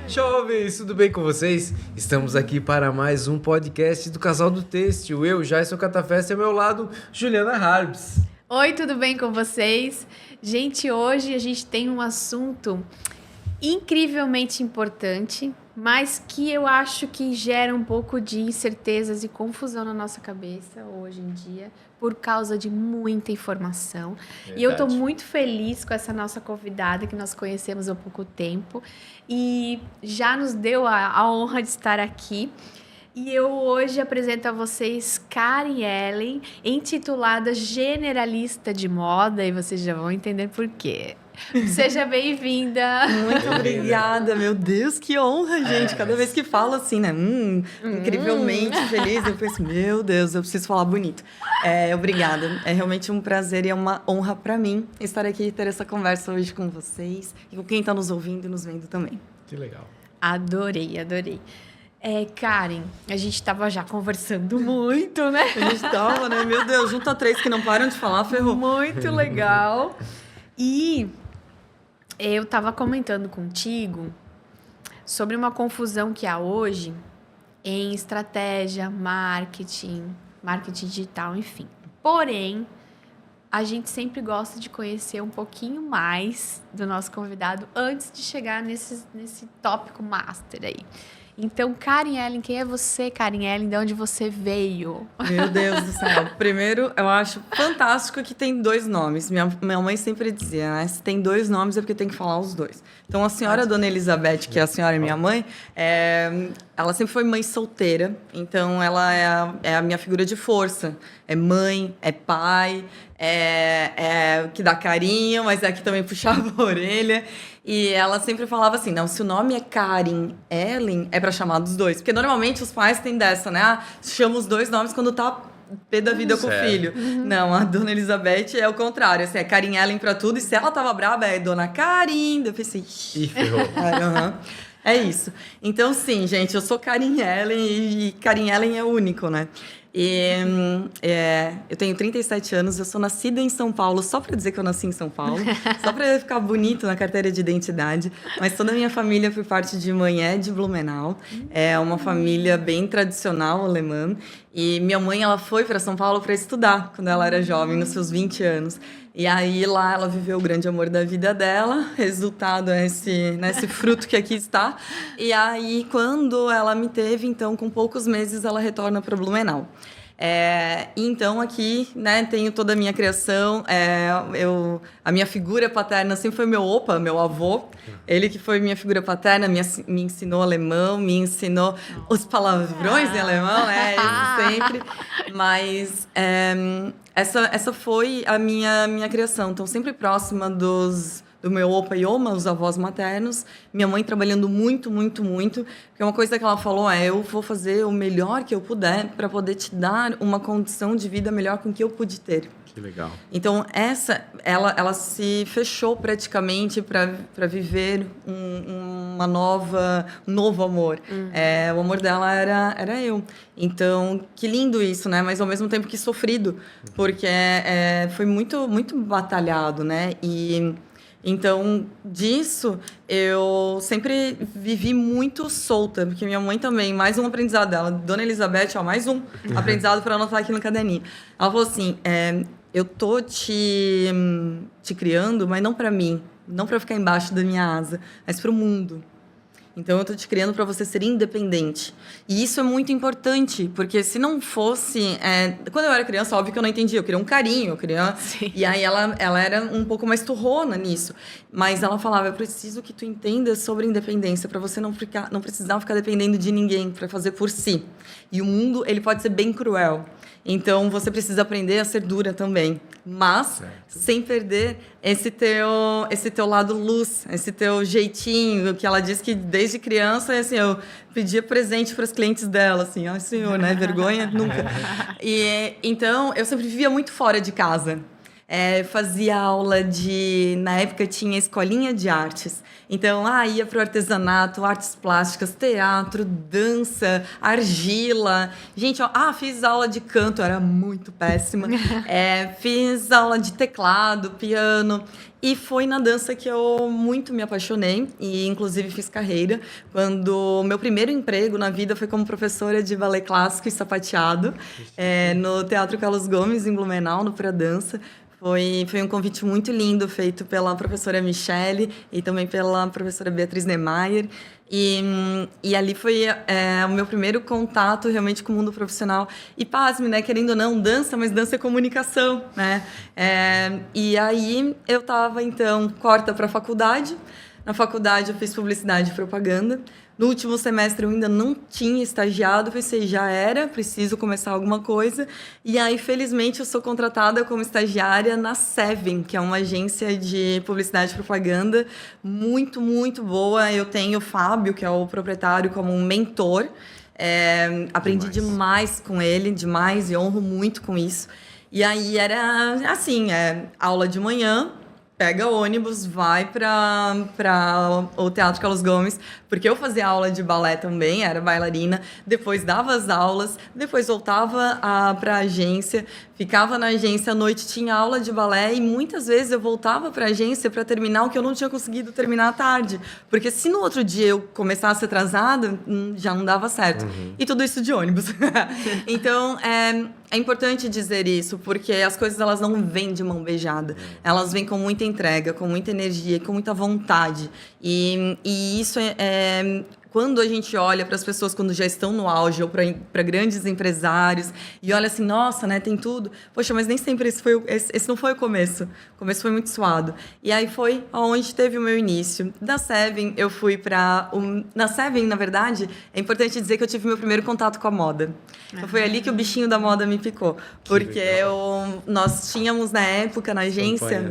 Jovens, tudo bem com vocês? Estamos aqui para mais um podcast do Casal do Têxtil. Eu, Jason Catafesta, e ao meu lado, Juliana Harbs. Oi, tudo bem com vocês? Gente, hoje a gente tem um assunto incrivelmente importante, mas que eu acho que gera um pouco de incertezas e confusão na nossa cabeça hoje em dia, por causa de muita informação. Verdade. E eu estou muito feliz com essa nossa convidada, que nós conhecemos há pouco tempo, e já nos deu a honra de estar aqui. E eu hoje apresento a vocês Karen Ellen, intitulada Generalista de Moda, e vocês já vão entender por quê. Seja bem-vinda. Muito obrigada, meu Deus, que honra, gente. Cada vez que falo assim, né? Incrivelmente feliz, eu penso, meu Deus, eu preciso falar bonito. Obrigada. É realmente um prazer e é uma honra para mim estar aqui e ter essa conversa hoje com vocês e com quem está nos ouvindo e nos vendo também. Que legal. Adorei, adorei. Karen, a gente estava já conversando muito, né? A gente estava, né? Meu Deus, junta três que não param de falar, ferrou. Muito legal. E eu estava comentando contigo sobre uma confusão que há hoje em estratégia, marketing digital, enfim. Porém, a gente sempre gosta de conhecer um pouquinho mais do nosso convidado antes de chegar nesse tópico master aí. Então, Karen Ellen, quem é você, Karen Ellen? De onde você veio? Meu Deus do céu. Primeiro, eu acho fantástico que tem dois nomes. Minha mãe sempre dizia, né? Se tem dois nomes é porque tem que falar os dois. Então, a senhora Dona Elizabeth, que é a senhora e minha mãe, ela sempre foi mãe solteira. Então, ela é a minha figura de força. É mãe, é pai, é que dá carinho, mas é que também puxava a orelha. E ela sempre falava assim, não, se o nome é Karen Ellen, é pra chamar dos dois. Porque normalmente os pais têm dessa, né? Chama os dois nomes quando tá pé da vida com o filho. Não, a Dona Elizabeth é o contrário. Assim, é Karen Ellen pra tudo. E se ela tava braba, é Dona Karen. Eu pensei... Ih, ferrou. É isso. Então, sim, gente, eu sou Karen Ellen e Karen Ellen é único, né? Eu tenho 37 anos, eu sou nascida em São Paulo, só para dizer que eu nasci em São Paulo, só para ficar bonito na carteira de identidade, mas toda a minha família, por parte de mãe, é de Blumenau, é uma família bem tradicional alemã, e minha mãe ela foi para São Paulo para estudar quando ela era jovem, nos seus 20 anos. E aí lá ela viveu o grande amor da vida dela, resultado é esse fruto que aqui está. E aí quando ela me teve, então com poucos meses ela retorna para Blumenau. Então aqui, né, tenho toda a minha criação, a minha figura paterna sempre foi meu avô, ele que foi minha figura paterna, me ensinou alemão, me ensinou os palavrões em alemão, isso sempre, mas essa foi a minha criação, então sempre próxima do meu opa e oma, os avós maternos, minha mãe trabalhando muito, muito, muito, porque uma coisa que ela falou eu vou fazer o melhor que eu puder para poder te dar uma condição de vida melhor com que eu pude ter. Que legal. Então, ela se fechou praticamente para viver um novo amor. O amor dela era eu. Então, que lindo isso, né? Mas ao mesmo tempo que sofrido, porque foi muito, muito batalhado, né? Então, disso, eu sempre vivi muito solta, porque minha mãe também, mais um aprendizado dela, Dona Elizabeth, mais um aprendizado para anotar aqui no caderninho. Ela falou assim, eu tô te criando, mas não para mim, não para ficar embaixo da minha asa, mas para o mundo. Então, eu tô te criando para você ser independente. E isso é muito importante, porque se não fosse... quando eu era criança, óbvio que eu não entendia. Eu queria um carinho, eu queria... Sim. E aí, ela era um pouco mais turrona nisso. Mas ela falava, eu preciso que tu entenda sobre independência, para você não precisar ficar dependendo de ninguém, para fazer por si. E o mundo, ele pode ser bem cruel. Então, você precisa aprender a ser dura também. Mas, sem perder esse teu lado luz, esse teu jeitinho, que ela diz que desde criança, assim, eu pedia presente para os clientes dela, assim, ai, senhor, né? Vergonha? Nunca. E, então, eu sempre vivia muito fora de casa. fazia aula na época tinha escolinha de artes. Então, ia para o artesanato, artes plásticas, teatro, dança, argila. Gente, fiz aula de canto, era muito péssima. Fiz aula de teclado, piano. E foi na dança que eu muito me apaixonei e, inclusive, fiz carreira. Quando o meu primeiro emprego na vida foi como professora de balé clássico e sapateado no Teatro Carlos Gomes, em Blumenau, no Pra Dança. Foi um convite muito lindo, feito pela professora Michele e também pela professora Beatriz Neymar. E ali foi o meu primeiro contato realmente com o mundo profissional. E pasme, né? Querendo ou não, dança, mas dança é comunicação, né? E aí eu estava, então, corta para a faculdade. Na faculdade eu fiz publicidade e propaganda. No último semestre eu ainda não tinha estagiado, pensei, já era, preciso começar alguma coisa. E aí, felizmente, eu sou contratada como estagiária na Seven, que é uma agência de publicidade e propaganda muito, muito boa. Eu tenho o Fábio, que é o proprietário, como um mentor. Aprendi demais com ele, demais, e honro muito com isso. E aí era assim, aula de manhã, pega ônibus, vai para o Teatro Carlos Gomes, porque eu fazia aula de balé também, era bailarina, depois dava as aulas, depois voltava para a agência, ficava na agência à noite, tinha aula de balé e muitas vezes eu voltava para a agência para terminar o que eu não tinha conseguido terminar à tarde, porque se no outro dia eu começasse atrasada, já não dava certo. E tudo isso de ônibus. Então, é importante dizer isso, porque as coisas elas não vêm de mão beijada. Elas vêm com muita entrega, com muita energia, com muita vontade. E isso quando a gente olha para as pessoas quando já estão no auge ou para grandes empresários e olha assim, nossa, né, tem tudo. Poxa, mas nem sempre esse não foi o começo. O começo foi muito suado. E aí foi onde teve o meu início. Da Seven, eu fui para... Na Seven, na verdade, é importante dizer que eu tive meu primeiro contato com a moda. Então, foi ali que o bichinho da moda me picou. Porque nós tínhamos, na época, na agência...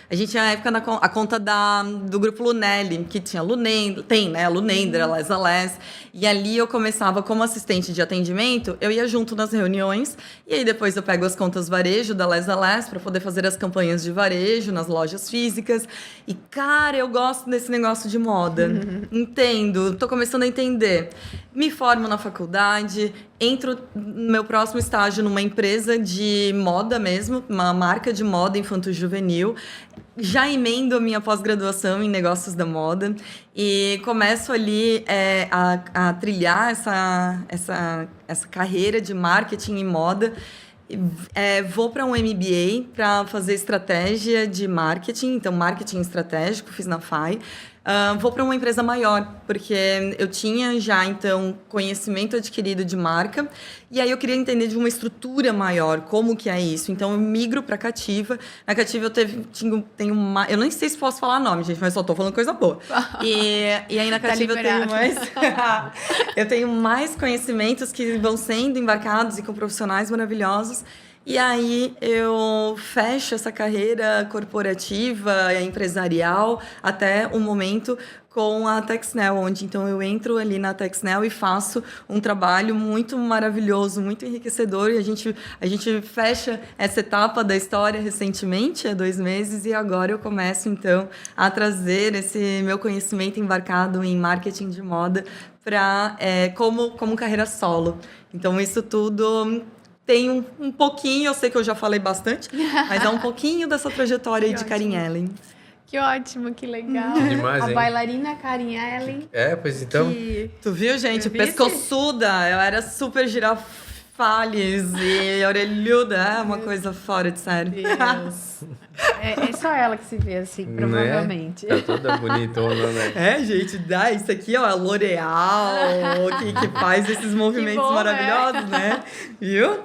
a gente tinha na época a conta do grupo Lunelli, que tinha a Lunendra, a Les Alés. E ali eu começava como assistente de atendimento, eu ia junto nas reuniões, e aí depois eu pego as contas varejo da Les Alés para poder fazer as campanhas de varejo nas lojas físicas. E, cara, eu gosto desse negócio de moda. Entendo, tô começando a entender. Me formo na faculdade, entro no meu próximo estágio numa empresa de moda mesmo, uma marca de moda infanto-juvenil. Já emendo a minha pós-graduação em negócios da moda e começo ali a trilhar essa carreira de marketing e moda. Vou para um MBA para fazer estratégia de marketing, então marketing estratégico, fiz na FAI. Vou para uma empresa maior, porque eu tinha já, então, conhecimento adquirido de marca, e aí eu queria entender de uma estrutura maior, como que é isso. Então, eu migro para a Cativa. Na Cativa tenho uma... Eu nem sei se posso falar nome, gente, mas só estou falando coisa boa. E aí na Cativa eu tenho mais conhecimentos que vão sendo embarcados e com profissionais maravilhosos. E aí eu fecho essa carreira corporativa, empresarial, até o momento com a Texnel, onde então eu entro ali na Texnel e faço um trabalho muito maravilhoso, muito enriquecedor, e a gente fecha essa etapa da história recentemente, há 2 meses, e agora eu começo então a trazer esse meu conhecimento embarcado em marketing de moda para como carreira solo. Então isso tudo... Tem um pouquinho, eu sei que eu já falei bastante, mas é um pouquinho dessa trajetória aí de Karen Ellen. Que ótimo, que legal. Demais, hein? A bailarina Karen Ellen. Pois então. Tu viu, gente? Pescoçuda. Eu era super girafales e orelhuda. É uma coisa fora de série. Deus. É só ela que se vê assim, provavelmente. Tá toda bonitona, né? Gente, isso aqui, ó, a L'Oréal, que faz esses movimentos maravilhosos, né? Viu?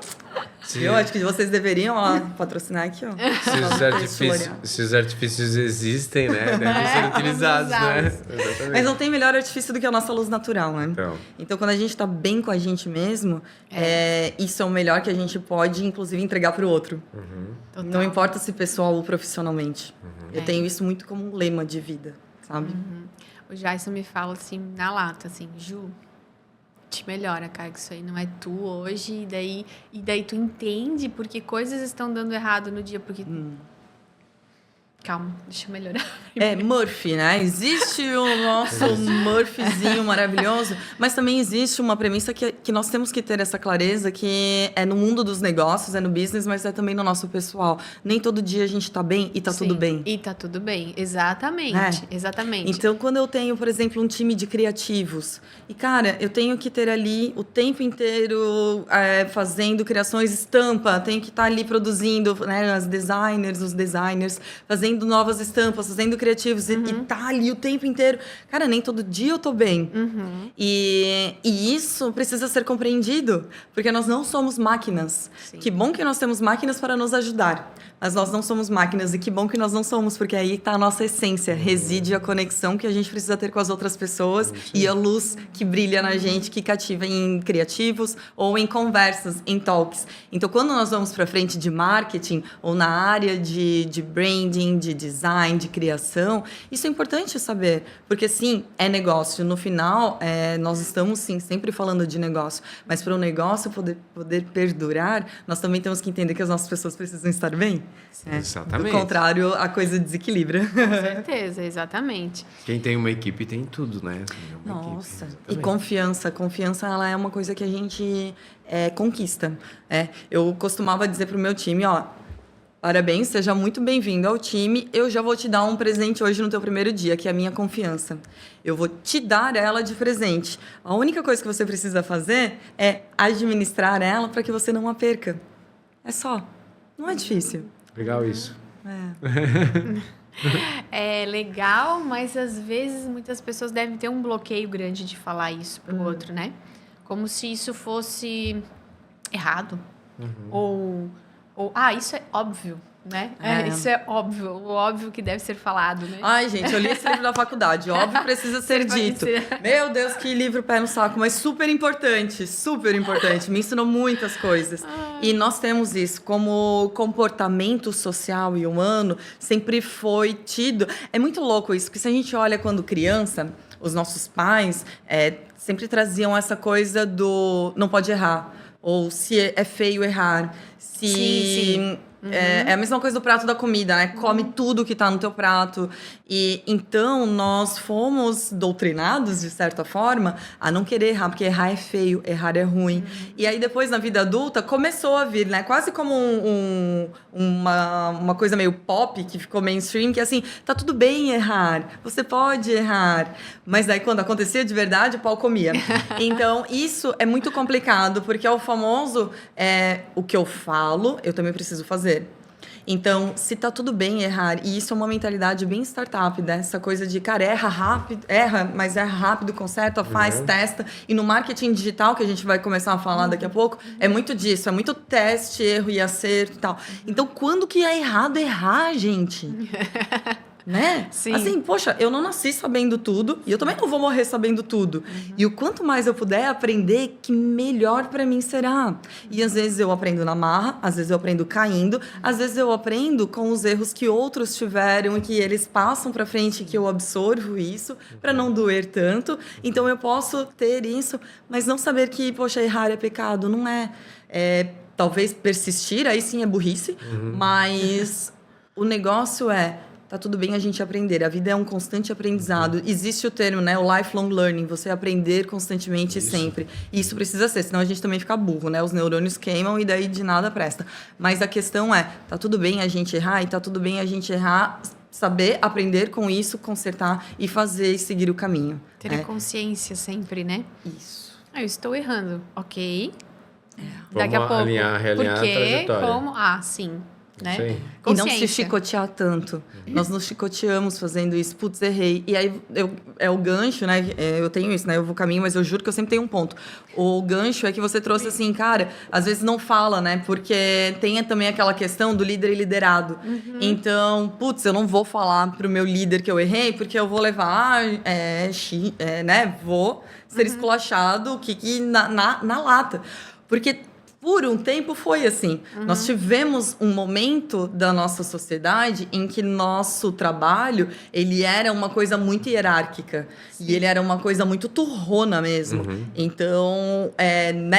Eu acho que vocês deveriam patrocinar aqui, ó. Se os artifícios existem, né? Devem ser utilizados, né? Exatamente. Mas não tem melhor artifício do que a nossa luz natural, né? Então quando a gente tá bem com a gente mesmo, isso é o melhor que a gente pode, inclusive, entregar pro outro. Não importa se pessoal ou profissionalmente. Eu tenho isso muito como um lema de vida, sabe? O Jason me fala assim, na lata, assim, Ju, te melhora, cara, que isso aí não é tu hoje, e daí tu entende porque coisas estão dando errado no dia, porque... Calma, deixa eu melhorar. Murphy, né? Existe o nosso Murphyzinho maravilhoso, mas também existe uma premissa que nós temos que ter essa clareza, que é no mundo dos negócios, é no business, mas é também no nosso pessoal. Nem todo dia a gente tá bem e tá tudo bem. E tá tudo bem, exatamente, exatamente. Então, quando eu tenho, por exemplo, um time de criativos, e, cara, eu tenho que ter ali o tempo inteiro fazendo criações estampa, tenho que estar ali produzindo, né, os designers, fazendo novas estampas, fazendo criativos, e tá ali o tempo inteiro. Cara, nem todo dia eu tô bem. E isso precisa ser compreendido, porque nós não somos máquinas. Sim. Que bom que nós temos máquinas para nos ajudar, mas nós não somos máquinas, e que bom que nós não somos, porque aí tá a nossa essência, reside a conexão que a gente precisa ter com as outras pessoas e a luz que brilha na gente, que cativa em criativos ou em conversas, em talks. Então, quando nós vamos para frente de marketing ou na área de branding, de design, de criação, isso é importante saber, porque sim, é negócio. No final, nós estamos sim sempre falando de negócio, mas para o negócio poder perdurar, nós também temos que entender que as nossas pessoas precisam estar bem. Exatamente. Do contrário, a coisa desequilibra. Com certeza, exatamente. Quem tem uma equipe tem tudo, né? Nossa, e confiança. Confiança, ela é uma coisa que a gente conquista. Eu costumava dizer pro meu time, parabéns, seja muito bem-vindo ao time. Eu já vou te dar um presente hoje no teu primeiro dia, que é a minha confiança. Eu vou te dar ela de presente. A única coisa que você precisa fazer é administrar ela para que você não a perca. É só. Não é difícil. Legal isso. É legal, mas às vezes muitas pessoas devem ter um bloqueio grande de falar isso pro outro, né? Como se isso fosse errado. Ou isso é óbvio, né? Isso é óbvio. O óbvio que deve ser falado, né? Ai, gente, eu li esse livro da faculdade. Óbvio precisa ser dito. Meu Deus, que livro pé no saco. Mas super importante, super importante. Me ensinou muitas coisas. E nós temos isso como comportamento social e humano, sempre foi tido. É muito louco isso, porque se a gente olha quando criança, os nossos pais sempre traziam essa coisa do não pode errar. Ou se é feio errar. Sim. É a mesma coisa do prato da comida, né? Come tudo que tá no teu prato. E então nós fomos doutrinados, de certa forma, a não querer errar, porque errar é feio, errar é ruim. E aí depois, na vida adulta, começou a vir, né? Quase como uma coisa meio pop, que ficou mainstream, que assim, tá tudo bem errar, você pode errar. Mas daí, quando acontecia de verdade, o pau comia. Então, isso é muito complicado, porque é o famoso, o que eu falo, eu também preciso fazer. Então, se tá tudo bem errar, e isso é uma mentalidade bem startup, dessa coisa de, cara, erra rápido, mas erra rápido, conserta, faz, testa. E no marketing digital, que a gente vai começar a falar daqui a pouco, é muito disso, é muito teste, erro e acerto e tal. Então, quando que é errado errar, gente? Né? Sim. Assim, poxa, eu não nasci sabendo tudo e eu também não vou morrer sabendo tudo. E o quanto mais eu puder aprender, que melhor para mim será. E às vezes eu aprendo na marra, às vezes eu aprendo caindo, às vezes eu aprendo com os erros que outros tiveram e que eles passam para frente, que eu absorvo isso para não doer tanto. Então eu posso ter isso, mas não saber que, poxa, errar é pecado, não é. Talvez persistir, aí sim é burrice, mas o negócio tá tudo bem a gente aprender. A vida é um constante aprendizado. Existe o termo, né? O lifelong learning. Você aprender constantemente e sempre. E isso precisa ser, senão a gente também fica burro, né? Os neurônios queimam e daí de nada presta. Mas a questão tá tudo bem a gente errar e tá tudo bem a gente errar, saber aprender com isso, consertar e fazer e seguir o caminho. Ter a consciência sempre, né? Isso. Eu estou errando. Ok. Daqui a pouco. Realinhar a trajetória. Como? Sim. Né? E não se chicotear tanto. Nós nos chicoteamos fazendo isso. Putz, errei. E aí, é o gancho, né? Eu tenho isso, né? Eu vou caminho, mas eu juro que eu sempre tenho um ponto. O gancho é que você trouxe assim, cara, às vezes não fala, né? Porque tem também aquela questão do líder e liderado. Então, putz, eu não vou falar pro meu líder que eu errei, porque eu vou levar, né? Vou ser esculachado na lata. Porque por um tempo foi assim. Nós tivemos um momento da nossa sociedade em que nosso trabalho, ele era uma coisa muito hierárquica. E ele era uma coisa muito turrona mesmo. Então,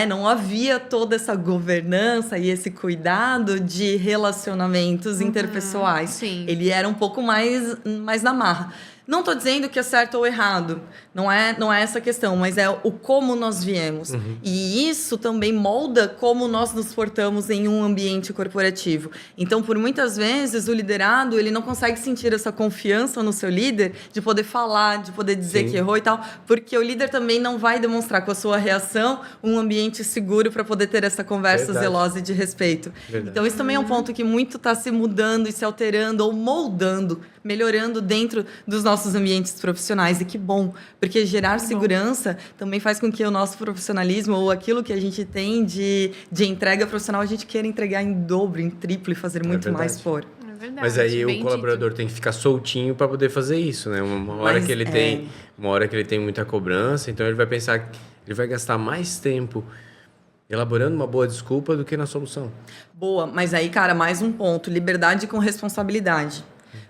não havia toda essa governança e esse cuidado de relacionamentos interpessoais. Sim. Ele era um pouco mais na marra. Não estou dizendo que é certo ou errado, não é essa a questão, mas é o como nós viemos. E isso também molda como nós nos portamos em um ambiente corporativo. Então, por muitas vezes, o liderado ele não consegue sentir essa confiança no seu líder de poder falar, de poder dizer Sim. que errou e tal, porque o líder também não vai demonstrar com a sua reação um ambiente seguro para poder ter essa conversa Verdade. zelosa e de respeito. Verdade. Então, isso também é um ponto que muito está se mudando e se alterando ou moldando, melhorando dentro dos nossos ambientes profissionais. E que bom, porque gerar segurança também faz com que o nosso profissionalismo ou aquilo que a gente tem de entrega profissional, a gente queira entregar em dobro, em triplo e fazer muito mais verdade. por. É verdade. Mas aí bem o colaborador tem que ficar soltinho para poder fazer isso, né? Uma hora Mas que ele tem, uma hora que ele tem muita cobrança, então ele vai pensar que ele vai gastar mais tempo elaborando uma boa desculpa do que na solução. Boa, mas aí, cara, mais um ponto, liberdade com responsabilidade.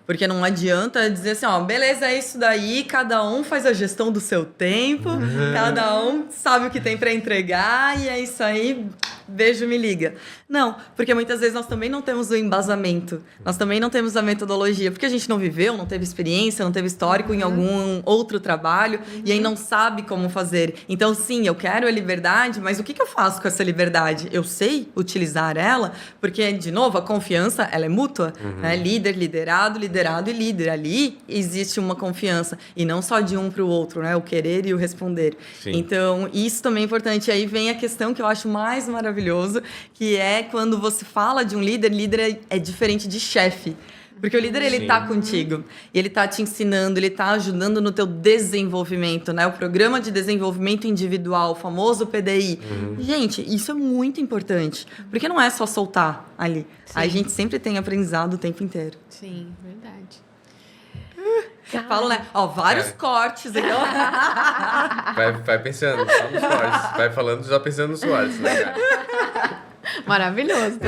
Porque não adianta dizer assim, ó, beleza, é isso daí, cada um faz a gestão do seu tempo, cada um sabe o que tem para entregar e é isso aí, beijo, me liga. Não, porque muitas vezes nós também não temos o embasamento, nós também não temos a metodologia, porque a gente não viveu, não teve experiência, não teve histórico em algum outro trabalho e aí não sabe como fazer. Então, sim, eu quero a liberdade, mas o que eu faço com essa liberdade? Eu sei utilizar ela, porque, de novo, a confiança, ela é mútua, né? Líder, liderado e líder. Ali existe uma confiança, e não só de um para o outro, né? O querer e o responder. Sim. Então, isso também é importante. Aí vem a questão que eu acho mais maravilhoso, que é quando você fala de um líder, líder é diferente de chefe. Porque o líder, ele Sim. tá contigo, e ele tá te ensinando, ele tá ajudando no teu desenvolvimento, né? O Programa de Desenvolvimento Individual, o famoso PDI. Gente, isso é muito importante, porque não é só soltar ali. Sim. A gente sempre tem aprendizado o tempo inteiro. Sim, verdade. Falo, né? Ó, vários É. cortes. Então... Vai pensando só nos cortes. Vai falando já pensando nos cortes, né, cara? Maravilhoso.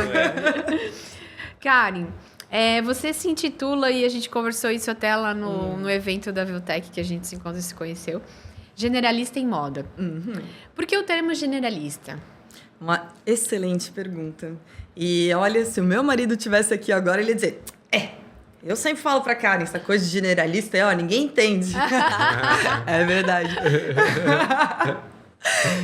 Karen, você se intitula, e a gente conversou isso até lá no evento da Viltec, que a gente se encontra e se conheceu, generalista em moda. Por que o termo generalista? Uma excelente pergunta. E olha, se o meu marido tivesse aqui agora, ele ia dizer... Eu sempre falo pra Karen, essa coisa de generalista, ninguém entende. É verdade.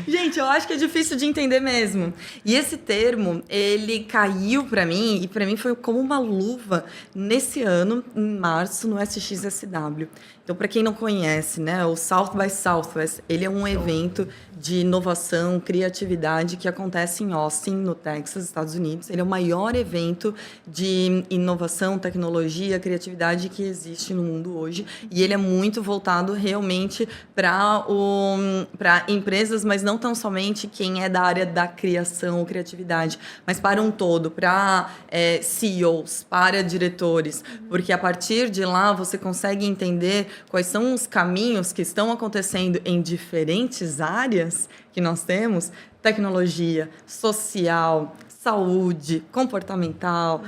Gente, eu acho que é difícil de entender mesmo. E esse termo, ele caiu pra mim, e pra mim foi como uma luva nesse ano, em março, no SXSW. Então, para quem não conhece, né, o South by Southwest, ele é um evento de inovação, criatividade que acontece em Austin, no Texas, Estados Unidos. Ele é o maior evento de inovação, tecnologia, criatividade que existe no mundo hoje. E ele é muito voltado realmente para empresas, mas não tão somente quem é da área da criação ou criatividade, mas para um todo, para CEOs, para diretores. Porque a partir de lá você consegue entender quais são os caminhos que estão acontecendo em diferentes áreas que nós temos, tecnologia, social, saúde, comportamental,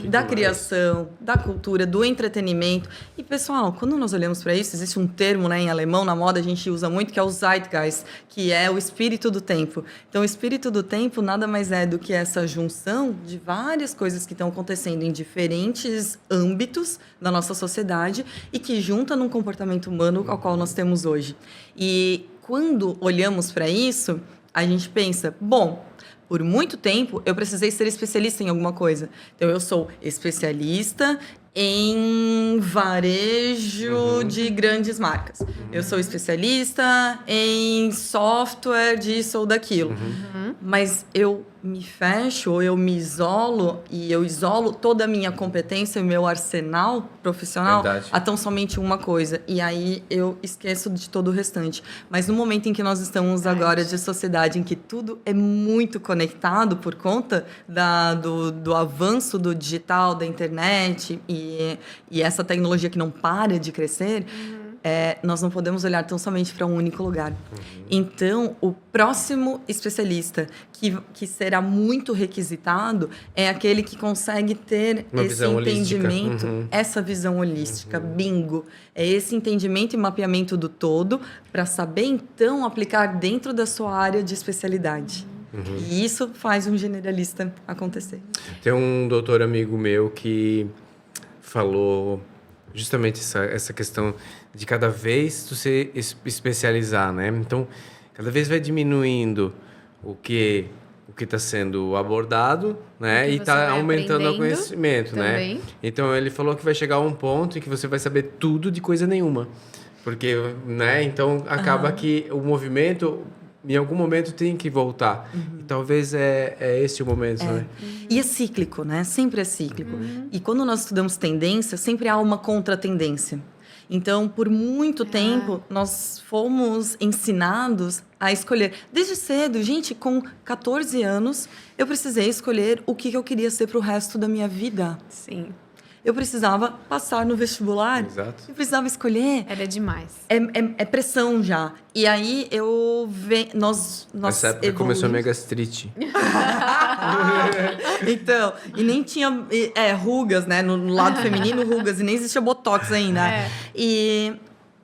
da criação, da cultura, do entretenimento. E, pessoal, quando nós olhamos para isso, existe um termo, né, em alemão, na moda, a gente usa muito, que é o Zeitgeist, que é o espírito do tempo. Então, o espírito do tempo nada mais é do que essa junção de várias coisas que estão acontecendo em diferentes âmbitos da nossa sociedade e que junta num comportamento humano ao qual nós temos hoje. E quando olhamos para isso, a gente pensa, bom, por muito tempo, eu precisei ser especialista em alguma coisa. Então, eu sou especialista em varejo de grandes marcas. Eu sou especialista em software disso ou daquilo. Mas eu me fecho, ou eu me isolo, e eu isolo toda a minha competência, o meu arsenal profissional, Verdade. a tão somente uma coisa. E aí eu esqueço de todo o restante. Mas no momento em que nós estamos agora de sociedade, em que tudo é muito conectado por conta do avanço do digital, da internet e essa tecnologia que não para de crescer, nós não podemos olhar tão somente para um único lugar. Então, o próximo especialista que será muito requisitado é aquele que consegue ter esse entendimento, essa visão holística, bingo. É esse entendimento e mapeamento do todo para saber, então, aplicar dentro da sua área de especialidade. E isso faz um generalista acontecer. Tem um doutor amigo meu que falou justamente essa questão de cada vez tu se especializar, né? Então, cada vez vai diminuindo o que está sendo abordado, né? E está aumentando o conhecimento, também, né? Então, ele falou que vai chegar a um ponto em que você vai saber tudo de coisa nenhuma. Porque, né? Então, acaba que o movimento, em algum momento, tem que voltar. E talvez é esse o momento, né? E é cíclico, né? Sempre é cíclico. E quando nós estudamos tendência, sempre há uma contratendência. Então, por muito tempo, nós fomos ensinados a escolher. Desde cedo, gente, com 14 anos, eu precisei escolher o que eu queria ser para o resto da minha vida. Sim. Eu precisava passar no vestibular. Exato. Eu precisava escolher. Era demais. É pressão já. E aí, nós nessa época começou a minha gastrite. Então, e nem tinha rugas, né? No lado feminino, rugas. E nem existia botox ainda. E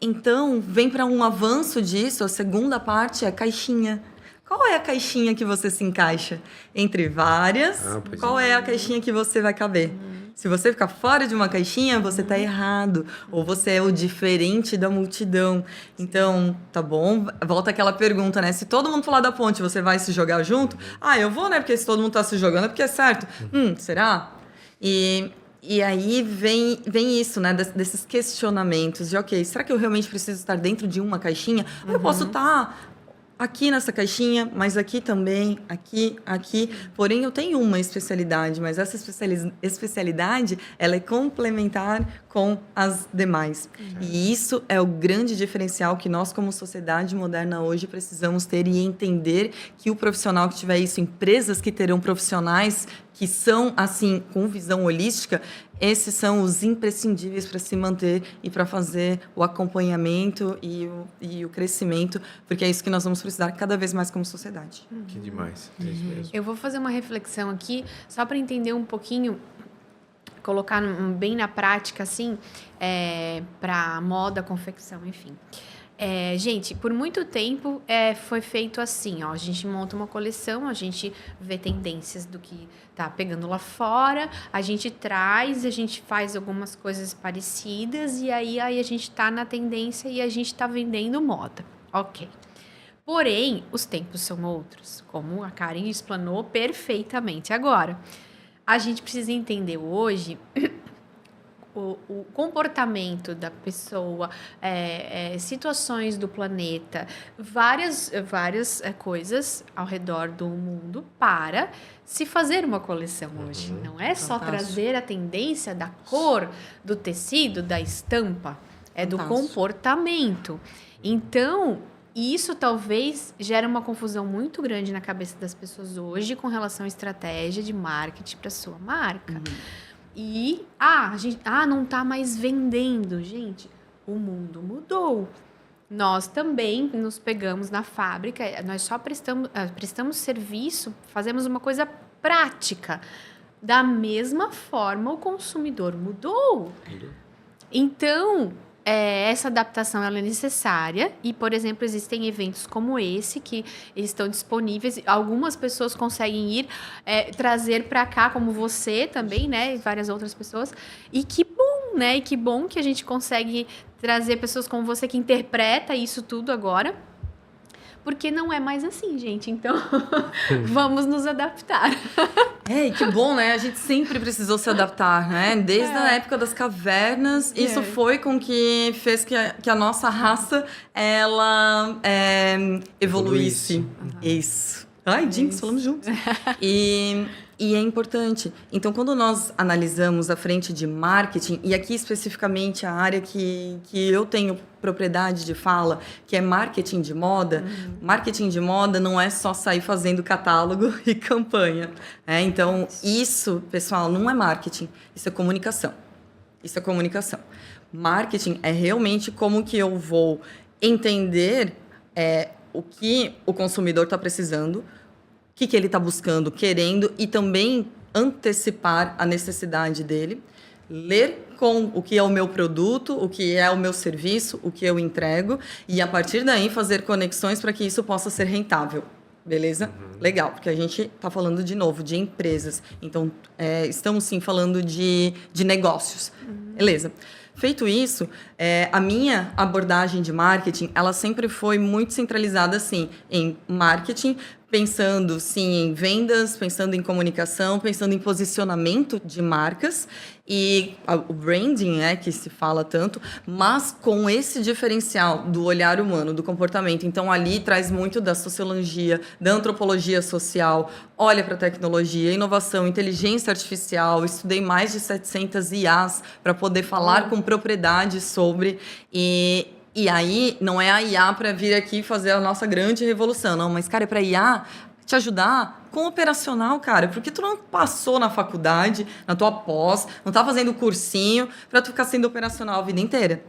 então, vem para um avanço disso. A segunda parte é a caixinha. Qual é a caixinha que você se encaixa? Entre várias, qual é a caixinha que você vai caber? Se você ficar fora de uma caixinha, você está errado. Ou você é o diferente da multidão. Então, tá bom? Volta aquela pergunta, né? Se todo mundo pular da ponte, você vai se jogar junto? Eu vou, né? Porque se todo mundo está se jogando, é porque é certo. Será? E aí vem isso, né? Desses questionamentos de, ok, será que eu realmente preciso estar dentro de uma caixinha? Eu posso estar aqui nessa caixinha, mas aqui também, aqui. Porém, eu tenho uma especialidade, mas essa especialidade, ela é complementar com as demais. E isso é o grande diferencial que nós, como sociedade moderna hoje, precisamos ter e entender que o profissional que tiver isso, empresas que terão profissionais que são, assim, com visão holística, esses são os imprescindíveis para se manter e para fazer o acompanhamento e o crescimento, porque é isso que nós vamos precisar cada vez mais como sociedade. Que demais. É isso mesmo. Eu vou fazer uma reflexão aqui, só para entender um pouquinho, colocar bem na prática, assim, para moda, confecção, enfim. Gente, por muito tempo foi feito assim, ó, a gente monta uma coleção, a gente vê tendências do que tá pegando lá fora, a gente traz, a gente faz algumas coisas parecidas e aí a gente tá na tendência e a gente tá vendendo moda, ok. Porém, os tempos são outros, como a Karen explanou perfeitamente agora. A gente precisa entender hoje o comportamento da pessoa, situações do planeta, várias coisas ao redor do mundo para se fazer uma coleção hoje. Não é só trazer a tendência da cor, do tecido, da estampa, é do comportamento. Então, isso talvez gere uma confusão muito grande na cabeça das pessoas hoje com relação à estratégia de marketing para sua marca. E, não está mais vendendo. Gente, o mundo mudou. Nós também nos pegamos na fábrica, nós só prestamos serviço, fazemos uma coisa prática. Da mesma forma, o consumidor mudou. Então, essa adaptação ela é necessária e, por exemplo, existem eventos como esse que estão disponíveis. Algumas pessoas conseguem ir trazer para cá, como você também, né? E várias outras pessoas. E que bom, né? E que bom que a gente consegue trazer pessoas como você que interpreta isso tudo agora. Porque não é mais assim, gente. Então, vamos nos adaptar. E que bom, né? A gente sempre precisou se adaptar, né? Desde a época das cavernas, isso foi com que fez que a nossa raça, ela evoluísse. Isso. Ai, Jinx, falamos juntos. E é importante. Então, quando nós analisamos a frente de marketing, e aqui especificamente a área que eu tenho propriedade de fala, que é marketing de moda, marketing de moda não é só sair fazendo catálogo e campanha. Então, isso, pessoal, não é marketing, isso é comunicação. Isso é comunicação. Marketing é realmente como que eu vou entender o que o consumidor está precisando, o que ele está buscando, querendo, e também antecipar a necessidade dele, ler com o que é o meu produto, o que é o meu serviço, o que eu entrego, e a partir daí fazer conexões para que isso possa ser rentável. Beleza? Legal, porque a gente está falando de novo de empresas. Então, estamos sim falando de negócios. Beleza. Feito isso, a minha abordagem de marketing, ela sempre foi muito centralizada, assim, em marketing, pensando, sim, em vendas, pensando em comunicação, pensando em posicionamento de marcas e o branding, que se fala tanto, mas com esse diferencial do olhar humano, do comportamento. Então, ali traz muito da sociologia, da antropologia social, olha para a tecnologia, inovação, inteligência artificial. Estudei mais de 700 IAs para poder falar com propriedade sobre... E aí, não é a IA para vir aqui fazer a nossa grande revolução, não. Mas, cara, é para a IA te ajudar com o operacional, cara. Porque tu não passou na faculdade, na tua pós, não tá fazendo cursinho para tu ficar sendo operacional a vida inteira.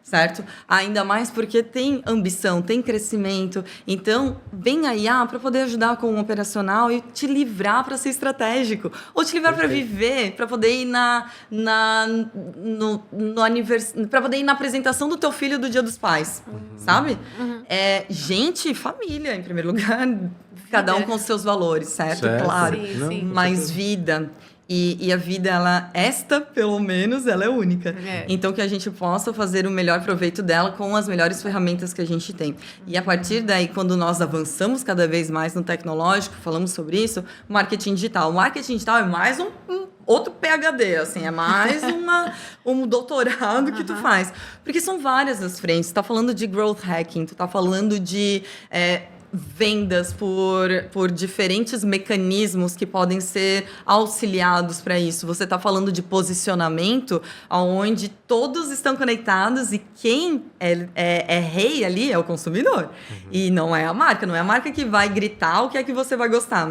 Certo? Ainda mais porque tem ambição, tem crescimento. Então, vem a IA para poder ajudar com o operacional e te livrar para ser estratégico. Ou te livrar para viver, para poder ir para poder ir na apresentação do teu filho do Dia dos Pais. Sabe? Gente, família, em primeiro lugar. Cada um com os seus valores, certo? Claro. Sim. Mas vida... E a vida, pelo menos, ela é única. Então, que a gente possa fazer o melhor proveito dela com as melhores ferramentas que a gente tem. E a partir daí, quando nós avançamos cada vez mais no tecnológico, falamos sobre isso, marketing digital. O marketing digital é mais outro PhD, assim, é mais um doutorado que tu faz. Porque são várias as frentes. Tu tá falando de growth hacking, tu tá falando de... vendas por diferentes mecanismos que podem ser auxiliados para isso. Você está falando de posicionamento, onde todos estão conectados e quem é rei ali é o consumidor. E não é a marca. Não é a marca que vai gritar o que é que você vai gostar.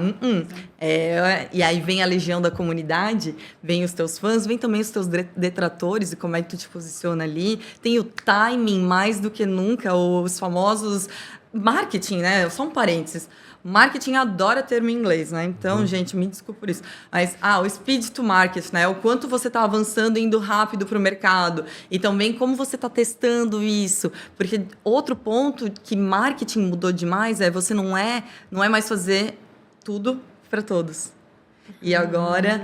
E aí vem a legião da comunidade, vem os teus fãs, vem também os teus detratores e como é que tu te posiciona ali. Tem o timing mais do que nunca, os famosos... Marketing, né? Só um parênteses. Marketing adora termo em inglês, né? Então, gente, me desculpe por isso. Mas, o speed to market, né? O quanto você está avançando, indo rápido para o mercado. E também como você está testando isso. Porque outro ponto que marketing mudou demais você não é mais fazer tudo para todos. E agora,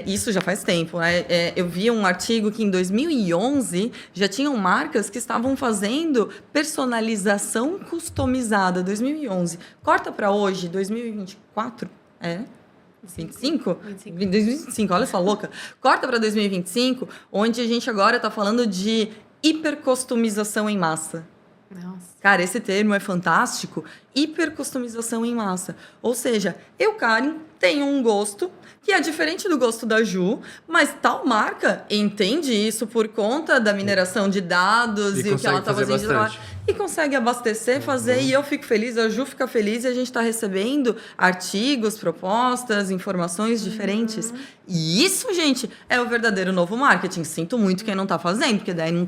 isso já faz tempo, né? Eu vi um artigo que em 2011 já tinham marcas que estavam fazendo personalização customizada. 2011. Corta para hoje, 2024? 25? 2025, olha só, louca. Corta para 2025, onde a gente agora está falando de hipercustomização em massa. Nossa. Cara, esse termo é fantástico. Hipercustomização em massa. Ou seja, eu, Karen, tenho um gosto que é diferente do gosto da Ju, mas tal marca entende isso por conta da mineração de dados e o que ela está fazendo de trabalho. E consegue abastecer, fazer, e eu fico feliz, a Ju fica feliz, e a gente está recebendo artigos, propostas, informações diferentes. E isso, gente, é o verdadeiro novo marketing. Sinto muito quem não está fazendo, porque daí não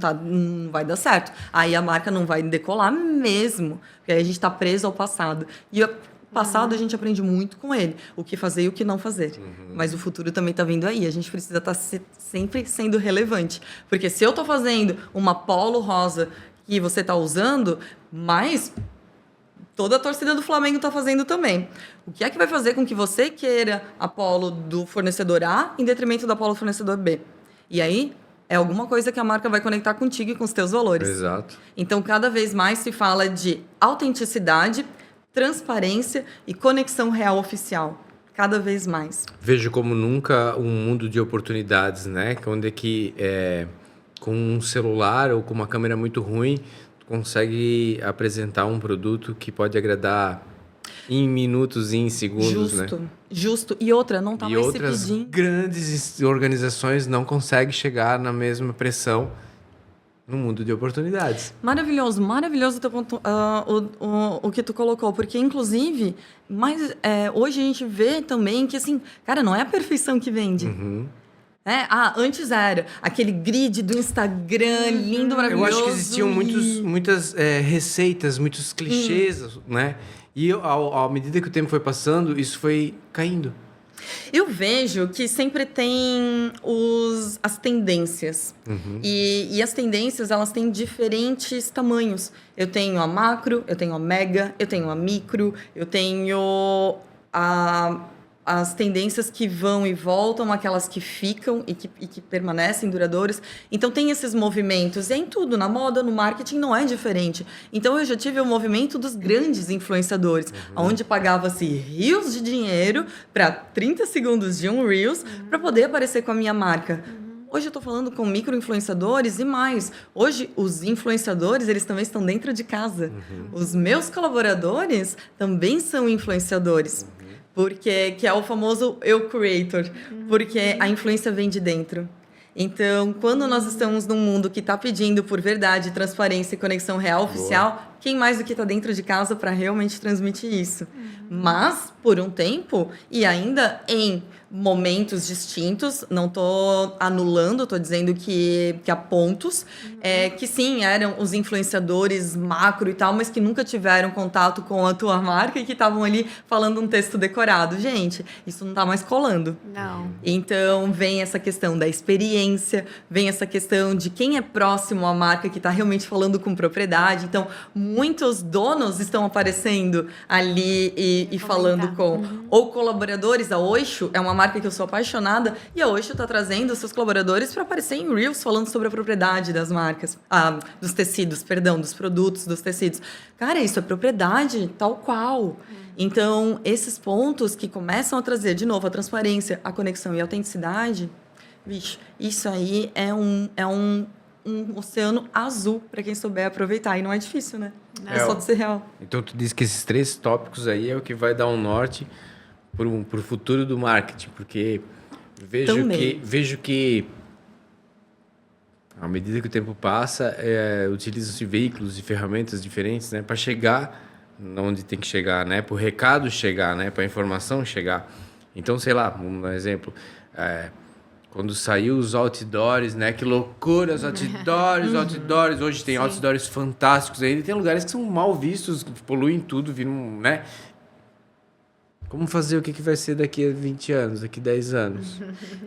vai dar certo. Aí a marca não vai decolar mesmo, porque aí a gente está preso ao passado. E o passado a gente aprende muito com ele, o que fazer e o que não fazer. Mas o futuro também está vindo aí, a gente precisa estar sempre sendo relevante. Porque se eu estou fazendo uma polo rosa que você está usando, mas toda a torcida do Flamengo está fazendo também. O que é que vai fazer com que você queira a polo do fornecedor A em detrimento da polo do fornecedor B? E aí é alguma coisa que a marca vai conectar contigo e com os teus valores. Exato. Então, cada vez mais se fala de autenticidade, transparência e conexão real oficial. Cada vez mais. Vejo como nunca um mundo de oportunidades, né? Onde é que com um celular ou com uma câmera muito ruim, tu consegue apresentar um produto que pode agradar em minutos e em segundos, né? Justo. E outra, não tá mais se pedindo. E outras grandes organizações não conseguem chegar na mesma pressão no mundo de oportunidades. Maravilhoso o que tu colocou, porque inclusive, hoje a gente vê também que assim, cara, não é a perfeição que vende. né? Antes era aquele grid do Instagram, lindo, maravilhoso. Eu acho que existiam muitas receitas, muitos clichês, né? E à medida que o tempo foi passando, isso foi caindo. Eu vejo que sempre tem as tendências. E as tendências, elas têm diferentes tamanhos. Eu tenho a macro, eu tenho a mega, eu tenho a micro, eu tenho as tendências que vão e voltam, aquelas que ficam e que permanecem duradouras. Então, tem esses movimentos. E é em tudo, na moda, no marketing, não é diferente. Então, eu já tive o movimento dos grandes influenciadores, onde pagava-se rios de dinheiro para 30 segundos de um Reels para poder aparecer com a minha marca. Hoje eu estou falando com micro-influenciadores e mais. Hoje, os influenciadores, eles também estão dentro de casa. Os meus colaboradores também são influenciadores. Porque que é o famoso eu creator, porque a influência vem de dentro. Então, quando nós estamos num mundo que está pedindo por verdade, transparência e conexão real oficial, quem mais do que está dentro de casa para realmente transmitir isso? Mas, por um tempo, e ainda em momentos distintos, não estou anulando, estou dizendo que há pontos, que sim, eram os influenciadores macro e tal, mas que nunca tiveram contato com a tua marca e que estavam ali falando um texto decorado. Gente, isso não está mais colando. Não. Então, vem essa questão da experiência, vem essa questão de quem é próximo à marca, que está realmente falando com propriedade. Então, muitos donos estão aparecendo ali e falando com... Ou colaboradores, a Oixo é uma marca que eu sou apaixonada, e a Oixo está trazendo seus colaboradores para aparecer em Reels falando sobre a propriedade das marcas, dos tecidos, dos produtos, dos tecidos. Cara, isso é propriedade tal qual. Então, esses pontos que começam a trazer, de novo, a transparência, a conexão e a autenticidade, bicho, isso aí é um oceano azul para quem souber aproveitar. E não é difícil, né? É só de ser real. Então, tu diz que esses 3 tópicos aí é o que vai dar um norte pro futuro do marketing, porque vejo que à medida que o tempo passa, utilizam-se veículos e ferramentas diferentes, né, para chegar onde tem que chegar, né, para o recado chegar, né, para a informação chegar. Então, sei lá, um exemplo, quando saiu os outdoors, né, que loucura, os outdoors, hoje tem outdoors fantásticos, ainda tem lugares que são mal vistos, que poluem tudo, viram, né. Como fazer o que vai ser daqui a 20 anos, daqui a 10 anos?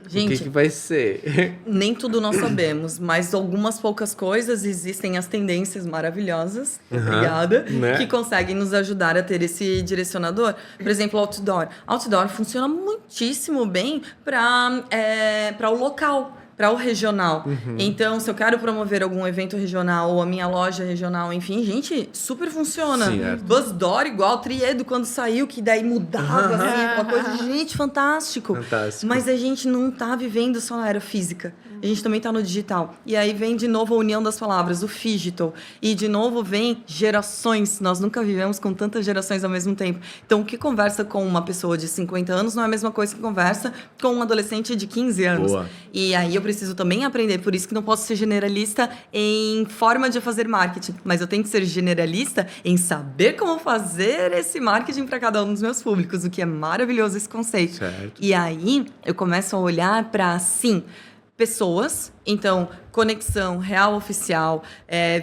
Gente, o que vai ser? Nem tudo nós sabemos, mas algumas poucas coisas existem as tendências maravilhosas, obrigada, né? Que conseguem nos ajudar a ter esse direcionador. Por exemplo, outdoor. Outdoor funciona muitíssimo bem para o local, para o regional. Então, se eu quero promover algum evento regional ou a minha loja regional, enfim, gente, super funciona. Buzzdoor igual, Triedo quando saiu, que daí mudava, assim, uma coisa, gente, fantástico. Mas a gente não tá vivendo só na era física. A gente também tá no digital. E aí vem de novo a união das palavras, o phygital. E de novo vem gerações. Nós nunca vivemos com tantas gerações ao mesmo tempo. Então, o que conversa com uma pessoa de 50 anos não é a mesma coisa que conversa com um adolescente de 15 anos. Boa. E aí eu preciso também aprender, por isso que não posso ser generalista em forma de fazer marketing, mas eu tenho que ser generalista em saber como fazer esse marketing para cada um dos meus públicos, o que é maravilhoso esse conceito. Certo. E aí eu começo a olhar para, sim, pessoas, então, conexão real oficial,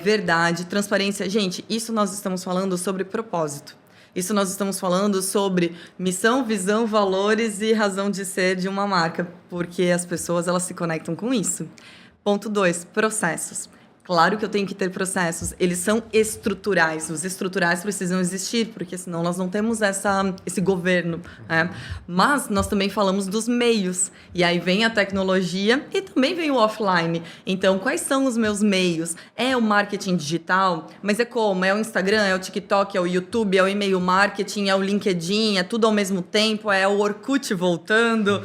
verdade, transparência. Gente, isso nós estamos falando sobre propósito. Isso nós estamos falando sobre missão, visão, valores e razão de ser de uma marca, porque as pessoas elas se conectam com isso. Ponto 2, processos. Claro que eu tenho que ter processos, eles são estruturais, os estruturais precisam existir, porque senão nós não temos esse governo, né? Mas nós também falamos dos meios, e aí vem a tecnologia e também vem o offline. Então, quais são os meus meios? É o marketing digital, mas é como? É o Instagram, é o TikTok, é o YouTube, é o e-mail marketing, é o LinkedIn, é tudo ao mesmo tempo, é o Orkut voltando,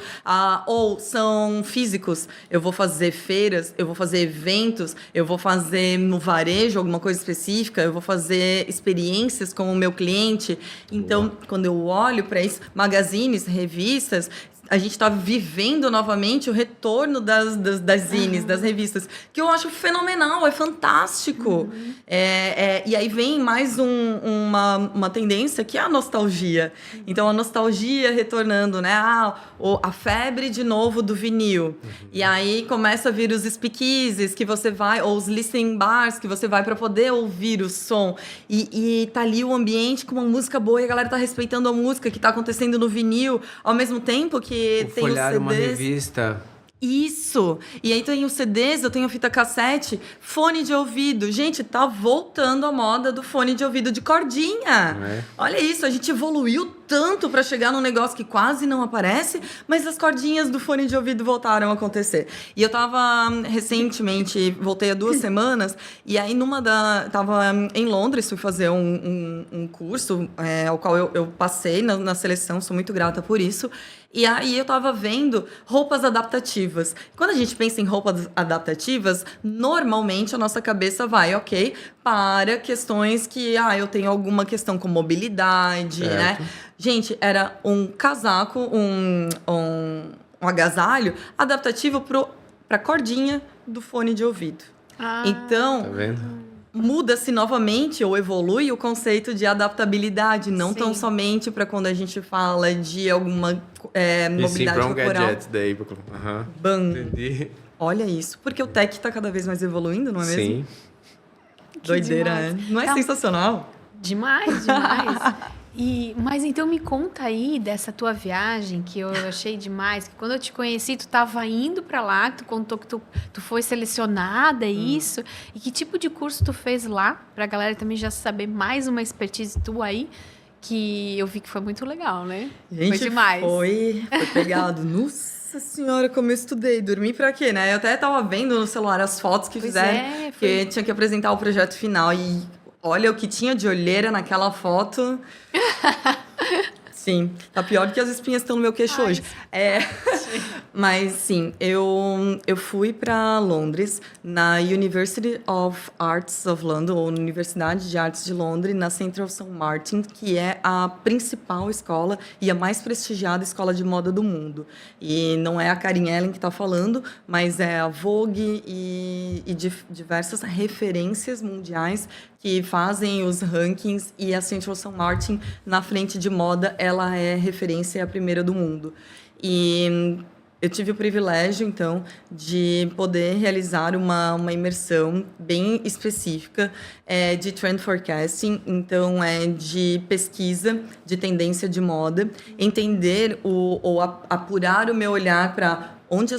ou são físicos, eu vou fazer feiras, eu vou fazer eventos, eu vou fazer no varejo alguma coisa específica, eu vou fazer experiências com o meu cliente. Então, quando eu olho para isso, magazines, revistas, a gente está vivendo novamente o retorno das zines, das revistas, que eu acho fenomenal, é fantástico. E aí vem mais uma tendência que é a nostalgia. Então, a nostalgia retornando, né? A febre de novo do vinil. E aí começa a vir os speakeasies que você vai, ou os listening bars que você vai para poder ouvir o som. E tá ali o ambiente com uma música boa e a galera tá respeitando a música que tá acontecendo no vinil, ao mesmo tempo que tem os folhear CDs. uma revista. Isso! E aí tem os CDs, eu tenho fita cassete, fone de ouvido. Gente, tá voltando a moda do fone de ouvido de cordinha. Olha isso, a gente evoluiu tanto para chegar num negócio que quase não aparece, mas as cordinhas do fone de ouvido voltaram a acontecer. E eu tava recentemente, voltei há 2 semanas, e aí tava em Londres, fui fazer um curso, ao qual eu passei na seleção, sou muito grata por isso. E aí eu tava vendo roupas adaptativas. Quando a gente pensa em roupas adaptativas, normalmente a nossa cabeça vai, ok, para questões que, eu tenho alguma questão com mobilidade, né? Gente, era um casaco, um agasalho adaptativo pra cordinha do fone de ouvido. Então, tá vendo? Muda-se novamente ou evolui o conceito de adaptabilidade, não tão somente para quando a gente fala de alguma mobilidade corporal. Gadget daí. Entendi. Olha isso, porque o tech está cada vez mais evoluindo, não é mesmo? Sim. Doideira, né? Não é sensacional? Demais. Mas então me conta aí dessa tua viagem, que eu achei demais, que quando eu te conheci, tu estava indo para lá, tu contou que tu foi selecionada, isso, e que tipo de curso tu fez lá, pra galera também já saber mais uma expertise tua aí, que eu vi que foi muito legal, né? Gente, foi demais. Foi pegado. Nossa senhora, como eu estudei. Dormi pra quê, né? Eu até tava vendo no celular as fotos que fizeram, que tinha que apresentar o projeto final e... Olha o que tinha de olheira naquela foto. Sim, tá pior do que as espinhas que estão no meu queixo hoje. Mas sim, eu fui para Londres, na University of Arts of London, ou Universidade de Artes de Londres, na Central St. Martin, que é a principal escola e a mais prestigiada escola de moda do mundo. E não é a Karen Ellen que está falando, mas é a Vogue e diversas referências mundiais que fazem os rankings, e a Central St. Martin, na frente de moda, ela é referência, é a primeira do mundo. E eu tive o privilégio, então, de poder realizar uma imersão bem específica de trend forecasting, então, de pesquisa de tendência de moda, entender ou apurar o meu olhar para onde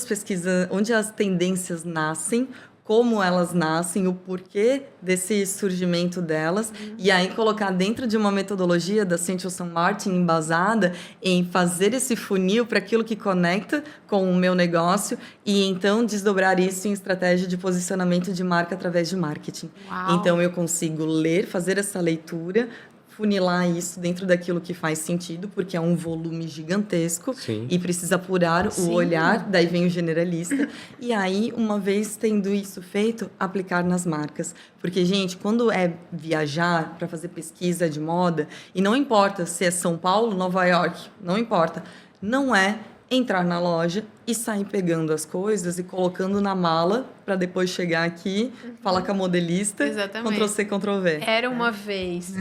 as tendências nascem, como elas nascem, o porquê desse surgimento delas, e aí colocar dentro de uma metodologia da Central St. Martin embasada em fazer esse funil para aquilo que conecta com o meu negócio e então desdobrar isso em estratégia de posicionamento de marca através de marketing. Uau. Então eu consigo fazer essa leitura, funilar isso dentro daquilo que faz sentido, porque é um volume gigantesco. Sim. E precisa apurar o olhar, daí vem o generalista. E aí, uma vez tendo isso feito, aplicar nas marcas. Porque, gente, quando é viajar para fazer pesquisa de moda, e não importa se é São Paulo, Nova York, não importa, não é entrar na loja e sair pegando as coisas e colocando na mala para depois chegar aqui, falar com a modelista, Ctrl-C, Ctrl-V. Era uma vez.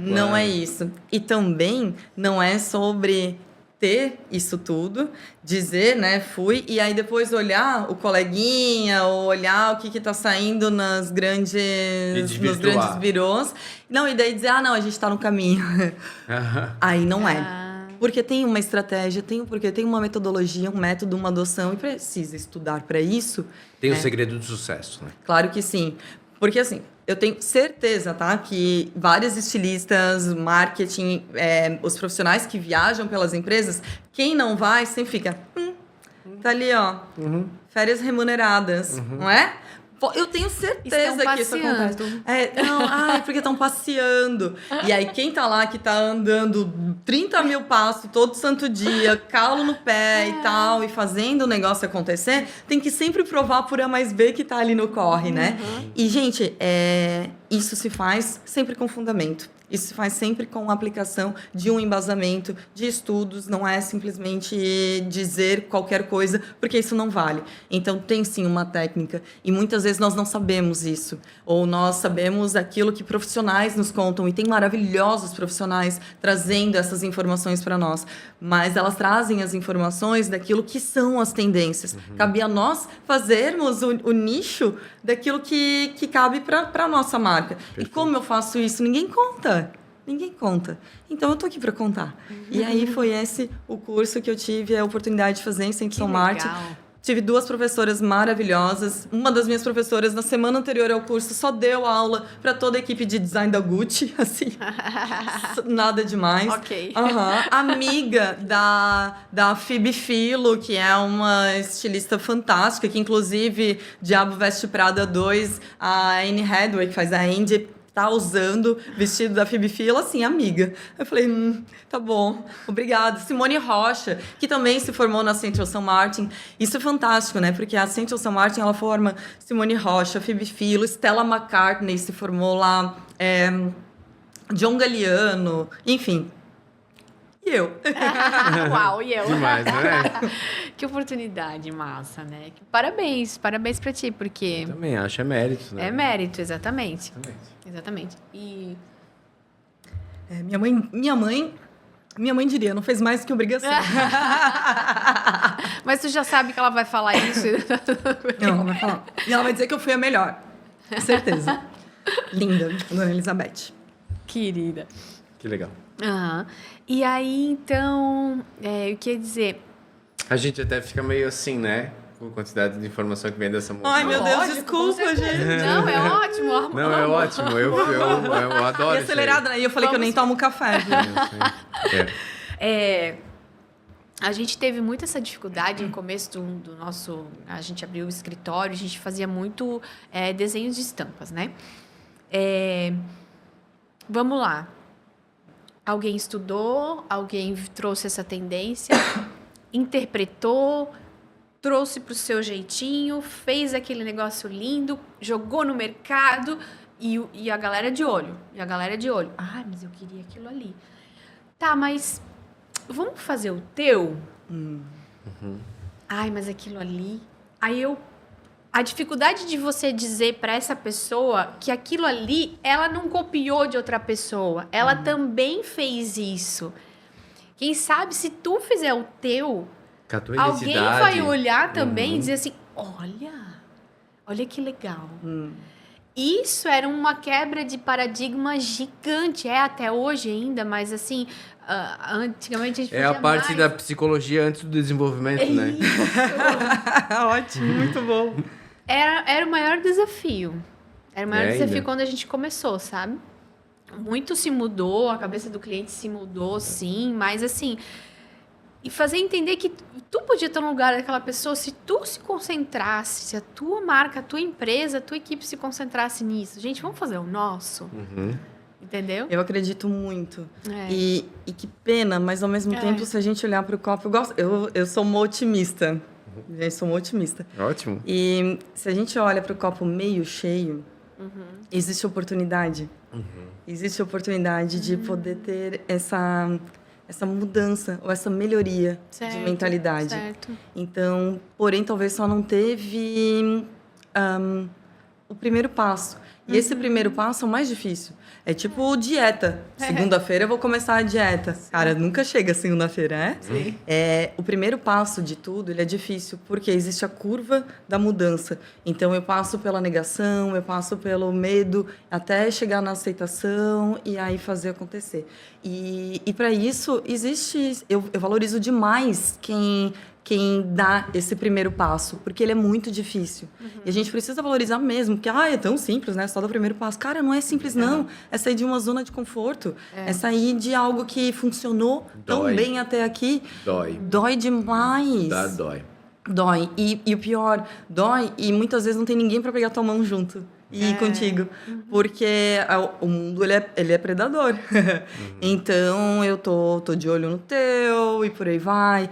Não é isso. E também não é sobre ter isso tudo, dizer, né, fui, e aí depois olhar o coleguinha, ou olhar o que está saindo nos grandes birôs. Não, e daí dizer, não, a gente está no caminho. Aí não é. Porque tem uma estratégia, tem uma metodologia, um método, uma adoção, e precisa estudar para isso. Tem o segredo do sucesso, né? Claro que sim. Porque, assim, eu tenho certeza, tá? Que vários estilistas, marketing, os profissionais que viajam pelas empresas, quem não vai, sempre fica... tá ali, ó. Férias remuneradas, não é? Eu tenho certeza que isso acontece. Porque estão passeando. E aí, quem tá lá, que tá andando 30 mil passos todo santo dia, calo no pé e tal, e fazendo o negócio acontecer, tem que sempre provar por A mais B que tá ali no corre, né? E, gente, isso se faz sempre com fundamento. Isso se faz sempre com a aplicação de um embasamento, de estudos, não é simplesmente dizer qualquer coisa, porque isso não vale. Então, tem sim uma técnica, e muitas vezes nós não sabemos isso, ou nós sabemos aquilo que profissionais nos contam, e tem maravilhosos profissionais trazendo essas informações para nós, mas elas trazem as informações daquilo que são as tendências. Cabe a nós fazermos o nicho daquilo que cabe para a nossa marca. Perfeito. E como eu faço isso? Ninguém conta. Ninguém conta. Então, eu tô aqui para contar. E aí, foi esse o curso que eu tive a oportunidade de fazer em Centro Martin. Tive 2 professoras maravilhosas. Uma das minhas professoras, na semana anterior ao curso, só deu aula para toda a equipe de design da Gucci. Assim, nada demais. Ok. Amiga da Phoebe Philo, que é uma estilista fantástica, que, inclusive, Diabo Veste Prada 2, a Anne Hathaway, que faz a Andy, tá usando vestido da Phoebe Philo, assim, amiga. Eu falei, tá bom, obrigada. Simone Rocha, que também se formou na Central Saint Martin. Isso é fantástico, né? Porque a Central Saint Martin, ela forma Simone Rocha, Phoebe Philo, Stella McCartney se formou lá, John Galliano, enfim. E eu. Uau, e eu. Demais, né? Que oportunidade massa, né? Parabéns pra ti, porque... Eu também acho, é mérito, né? É mérito, exatamente. Exatamente. E... Minha mãe diria, não fez mais do que obrigação. Mas tu já sabe que ela vai falar isso? Não, ela vai falar. E ela vai dizer que eu fui a melhor. Com certeza. Linda, Dona Elizabeth. Querida. Que legal. E aí, então, eu queria dizer... A gente até fica meio assim, né? Com a quantidade de informação que vem dessa moça. Ai, meu Deus, desculpa, gente. Não, é ótimo. Não, é ótimo. Eu adoro E acelerada, né? E eu falei que eu nem tomo café. A gente teve muito essa dificuldade no começo do nosso... A gente abriu o escritório, a gente fazia muito desenhos de estampas, né? Vamos lá. Alguém estudou, alguém trouxe essa tendência, interpretou, trouxe para o seu jeitinho, fez aquele negócio lindo, jogou no mercado e a galera de olho. Ai, mas eu queria aquilo ali. Tá, mas vamos fazer o teu? Ai, mas aquilo ali... A dificuldade de você dizer para essa pessoa que aquilo ali, ela não copiou de outra pessoa. Ela também fez isso. Quem sabe, se tu fizer o teu, alguém vai olhar também e dizer assim, olha que legal. Isso era uma quebra de paradigma gigante. É até hoje ainda, mas assim... antigamente a gente fazia a parte mais. da psicologia antes do desenvolvimento, né? Ótimo, muito bom. Era o maior desafio. Era o maior desafio ainda? quando a gente começou, sabe? Muito se mudou, a cabeça do cliente se mudou, sim, mas assim... E fazer entender que tu podia estar no lugar daquela pessoa se tu se concentrasse, se a tua marca, a tua empresa, a tua equipe se concentrasse nisso. Gente, vamos fazer o nosso. Entendeu? Eu acredito muito. E que pena, mas ao mesmo tempo, se a gente olhar para o copo... Eu sou uma otimista. Gente, sou uma otimista. Ótimo. E se a gente olha para o copo meio cheio, existe oportunidade. Existe oportunidade de poder ter essa mudança ou essa melhoria de mentalidade. Certo. Então, porém, talvez só não teve o primeiro passo. E esse primeiro passo é o mais difícil. É tipo dieta. Segunda-feira eu vou começar a dieta. Sim. Cara, nunca chega segunda-feira, né? Sim. O primeiro passo de tudo, ele é difícil, porque existe a curva da mudança. Então, eu passo pela negação, eu passo pelo medo, até chegar na aceitação e aí fazer acontecer. E para isso, existe... Eu valorizo demais quem dá esse primeiro passo, porque ele é muito difícil. E a gente precisa valorizar mesmo, porque é tão simples, né? Só dar o primeiro passo. Cara, não é simples, não. É sair de uma zona de conforto. É sair de algo que funcionou tão bem até aqui. Dói demais. Dói. Dói. E o pior, dói e muitas vezes não tem ninguém para pegar tua mão junto. e ir contigo. Porque o mundo, ele é predador. Então, eu tô de olho no teu e por aí vai.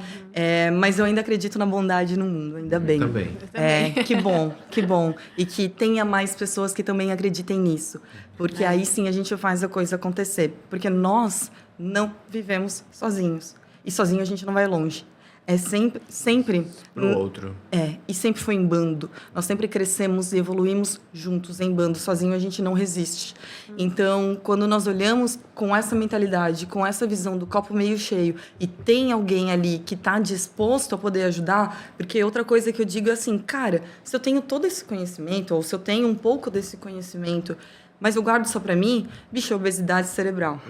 Mas eu ainda acredito na bondade no mundo, ainda bem. Também. Que bom, que bom. E que tenha mais pessoas que também acreditem nisso. Porque aí sim a gente faz a coisa acontecer. Porque nós não vivemos sozinhos. E sozinho a gente não vai longe. É sempre Pro outro. E sempre foi em bando. Nós sempre crescemos e evoluímos juntos, em bando. Sozinho a gente não resiste. Então, quando nós olhamos com essa mentalidade, com essa visão do copo meio cheio, e tem alguém ali que está disposto a poder ajudar, porque outra coisa que eu digo é assim, cara, se eu tenho todo esse conhecimento, ou se eu tenho um pouco desse conhecimento, mas eu guardo só pra mim, bicho, é obesidade cerebral.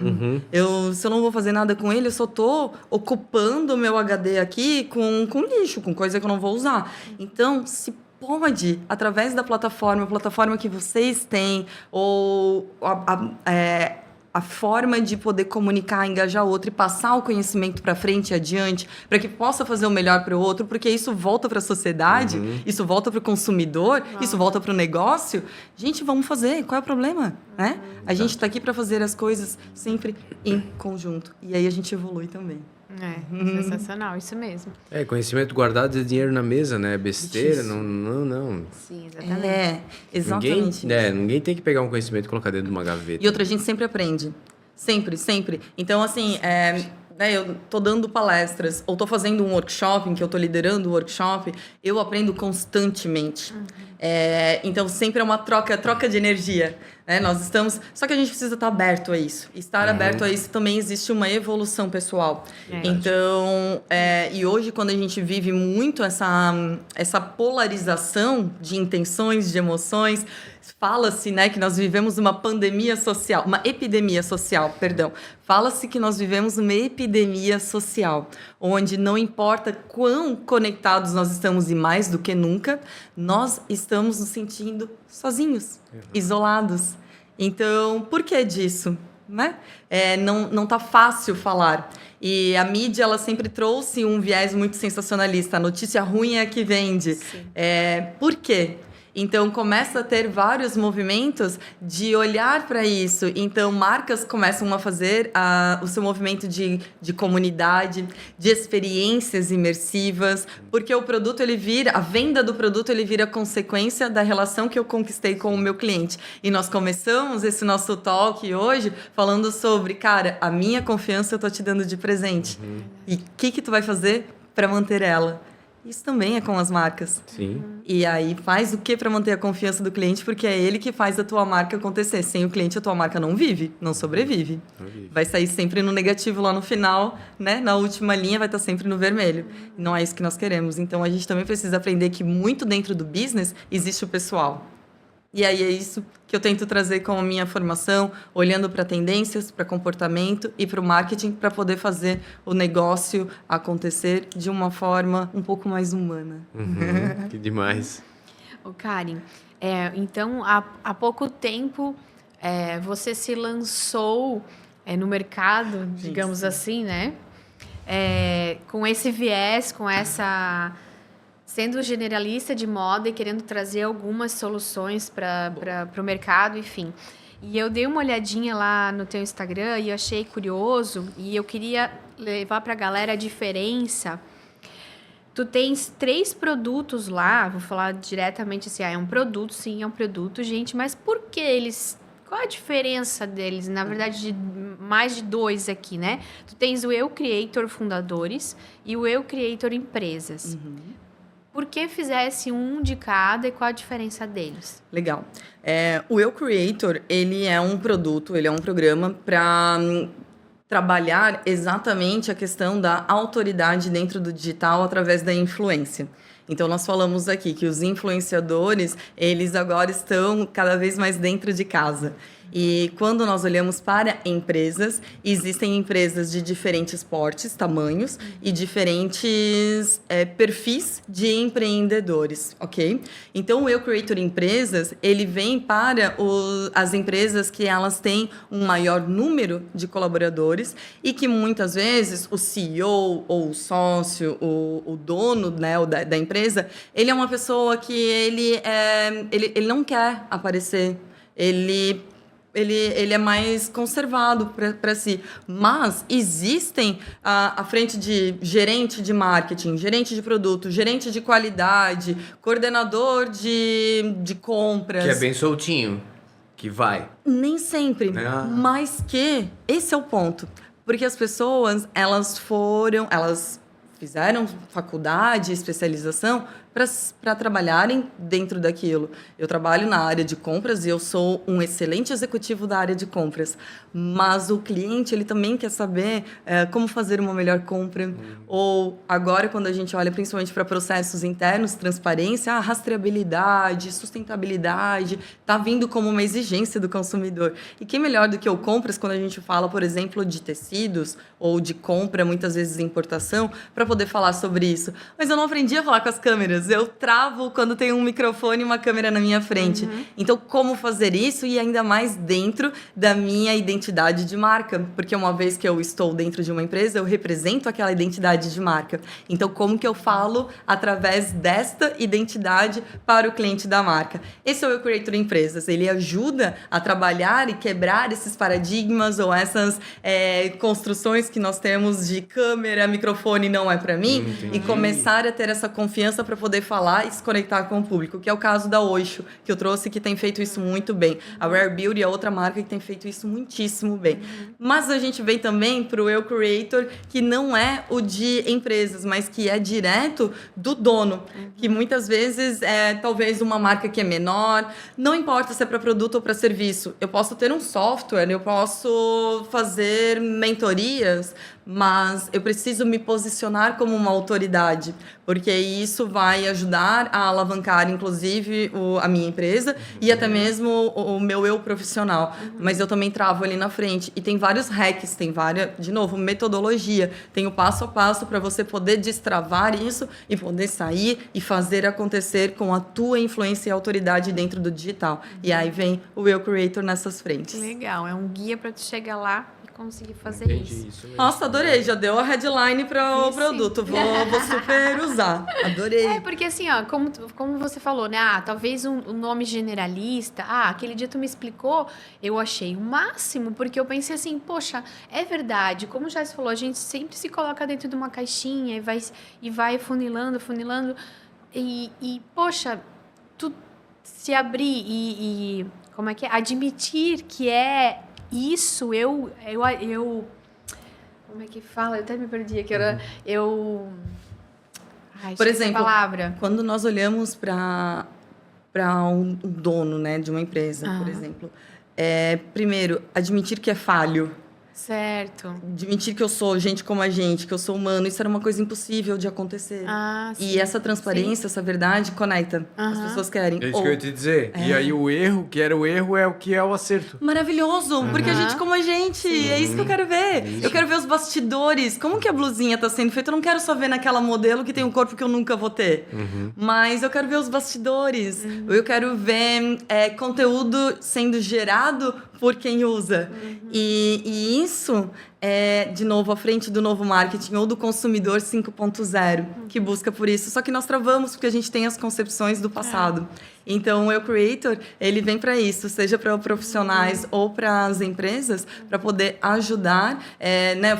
Se eu não vou fazer nada com ele, eu só tô ocupando o meu HD aqui com lixo, com coisa que eu não vou usar. Então, se pode, através da plataforma que vocês têm, ou a forma de poder comunicar, engajar o outro e passar o conhecimento para frente e adiante, para que possa fazer o melhor para o outro, porque isso volta para a sociedade, isso volta para o consumidor, isso volta para o negócio. Gente, vamos fazer, qual é o problema? Né? A gente está aqui para fazer as coisas sempre em conjunto. E aí a gente evolui também. Sensacional, isso mesmo. Conhecimento guardado é dinheiro na mesa, né? Besteira, não. Sim, exatamente. Exatamente. Ninguém tem que pegar um conhecimento e colocar dentro de uma gaveta. E outra, a gente sempre aprende. Sempre. Então, assim, eu tô dando palestras, ou tô fazendo um workshop, em que eu tô liderando o workshop, eu aprendo constantemente. Então, sempre é uma troca de energia. Nós estamos... Só que a gente precisa estar aberto a isso. Estar aberto a isso também existe uma evolução pessoal. Então, e hoje, quando a gente vive muito essa polarização de intenções, de emoções, fala-se, que nós vivemos uma epidemia social, perdão. Fala-se que nós vivemos uma epidemia social, onde não importa quão conectados nós estamos e mais do que nunca, nós estamos nos sentindo sozinhos, isolados. Então, por que disso? Não tá fácil falar. E a mídia, ela sempre trouxe um viés muito sensacionalista. A notícia ruim é a que vende. Por quê? Então, começa a ter vários movimentos de olhar para isso. Então, marcas começam a fazer o seu movimento de comunidade, de experiências imersivas, porque o produto, a venda do produto, ele vira consequência da relação que eu conquistei com o meu cliente. E nós começamos esse nosso talk hoje falando sobre, cara, a minha confiança eu tô te dando de presente. E o que tu vai fazer para manter ela? Isso também é com as marcas. Sim. E aí, faz o que para manter a confiança do cliente? Porque é ele que faz a tua marca acontecer. Sem o cliente, a tua marca não vive, não sobrevive. Vai sair sempre no negativo lá no final, Na última linha vai estar sempre no vermelho. Não é isso que nós queremos. Então, a gente também precisa aprender que muito dentro do business existe o pessoal. E aí é isso que eu tento trazer com a minha formação, olhando para tendências, para comportamento e para o marketing, para poder fazer o negócio acontecer de uma forma um pouco mais humana. Que demais. Karen, então, há pouco tempo, você se lançou no mercado, digamos assim, com esse viés, com essa... Sendo generalista de moda e querendo trazer algumas soluções para o mercado, enfim. E eu dei uma olhadinha lá no teu Instagram e eu achei curioso e eu queria levar para a galera a diferença. Tu tens 3 produtos lá, vou falar diretamente assim, é um produto, sim, é um produto, gente, mas por que eles... Qual a diferença deles? Na verdade, mais de 2 aqui, Tu tens o Eu Creator Fundadores e o Eu Creator Empresas. Por que fizesse um de cada e qual a diferença deles? Legal. O Eu Creator, ele é um produto, ele é um programa para trabalhar exatamente a questão da autoridade dentro do digital através da influência. Então, nós falamos aqui que os influenciadores, eles agora estão cada vez mais dentro de casa. E quando nós olhamos para empresas, existem empresas de diferentes portes, tamanhos e diferentes perfis de empreendedores, ok? Então, o Eu Creator Empresas, ele vem para as empresas que elas têm um maior número de colaboradores e que muitas vezes o CEO ou o sócio, o dono, né, da empresa, ele é uma pessoa que ele não quer aparecer, ele é mais conservado para si. Mas existem, à frente de gerente de marketing, gerente de produto, gerente de qualidade, coordenador de compras. Que é bem soltinho, que vai. Nem sempre, mas que esse é o ponto. Porque as pessoas, elas fizeram faculdade, especialização para trabalharem dentro daquilo. Eu trabalho na área de compras e eu sou um excelente executivo da área de compras. Mas o cliente, ele também quer saber como fazer uma melhor compra. Ou agora, quando a gente olha principalmente para processos internos, transparência, rastreabilidade, sustentabilidade, está vindo como uma exigência do consumidor. E que melhor do que o compras quando a gente fala, por exemplo, de tecidos ou de compra, muitas vezes importação, para poder falar sobre isso. Mas eu não aprendi a falar com as câmeras. Eu travo quando tem um microfone e uma câmera na minha frente. Então, como fazer isso? E ainda mais dentro da minha identidade de marca. Porque uma vez que eu estou dentro de uma empresa, eu represento aquela identidade de marca. Então, como que eu falo através desta identidade para o cliente da marca? Esse é o Eu Creator Empresas. Ele ajuda a trabalhar e quebrar esses paradigmas ou essas construções que nós temos de câmera, microfone não é para mim. Entendi. E começar a ter essa confiança para poder falar e se conectar com o público, que é o caso da Oxo, que eu trouxe, que tem feito isso muito bem. A Rare Beauty é outra marca que tem feito isso muitíssimo bem. Mas a gente vem também para o Eu Creator, que não é o de empresas, mas que é direto do dono, que muitas vezes é talvez uma marca que é menor, não importa se é para produto ou para serviço. Eu posso ter um software, eu posso fazer mentorias, mas eu preciso me posicionar como uma autoridade, porque isso vai ajudar a alavancar, inclusive, a minha empresa e até mesmo o meu eu profissional. Mas eu também travo ali na frente. E tem vários hacks, tem várias, de novo, metodologia. Tem o passo a passo para você poder destravar isso e poder sair e fazer acontecer com a tua influência e autoridade dentro do digital. E aí vem o Eu Creator nessas frentes. Legal, é um guia para tu chegar lá e conseguir fazer Entendi isso. mesmo. Nossa, adorei. Já deu a headline para o Sim. produto. Vou super usar. Adorei. É, porque assim, ó, como você falou, né? Ah, talvez um nome generalista. Ah, aquele dia tu me explicou, eu achei o máximo, porque eu pensei assim, poxa, é verdade. Como já se falou, a gente sempre se coloca dentro de uma caixinha e vai funilando. E poxa, tu se abrir e como é que é? Admitir que é isso, eu como é que fala? Eu até me perdi aqui, Por exemplo, palavra. quando nós olhamos para um dono, né, de uma empresa, por exemplo, primeiro, admitir que é falho. Certo. Admitir que eu sou gente como a gente, que eu sou humano, isso era uma coisa impossível de acontecer. Sim. E essa transparência, essa verdade, conecta. As pessoas querem. É isso que eu ia te dizer. E aí o erro, que era o erro, é o que é o acerto. Maravilhoso, porque a gente como a gente, é isso que eu quero ver. Eu quero ver os bastidores, como que a blusinha tá sendo feita. Eu não quero só ver naquela modelo que tem um corpo que eu nunca vou ter, mas eu quero ver os bastidores. Eu quero ver conteúdo sendo gerado por quem usa. E isso é, de novo, à frente do novo marketing ou do consumidor 5.0, que busca por isso. Só que nós travamos porque a gente tem as concepções do passado. Então, o Eu Creator, ele vem para isso, seja para profissionais ou para as empresas, para poder ajudar,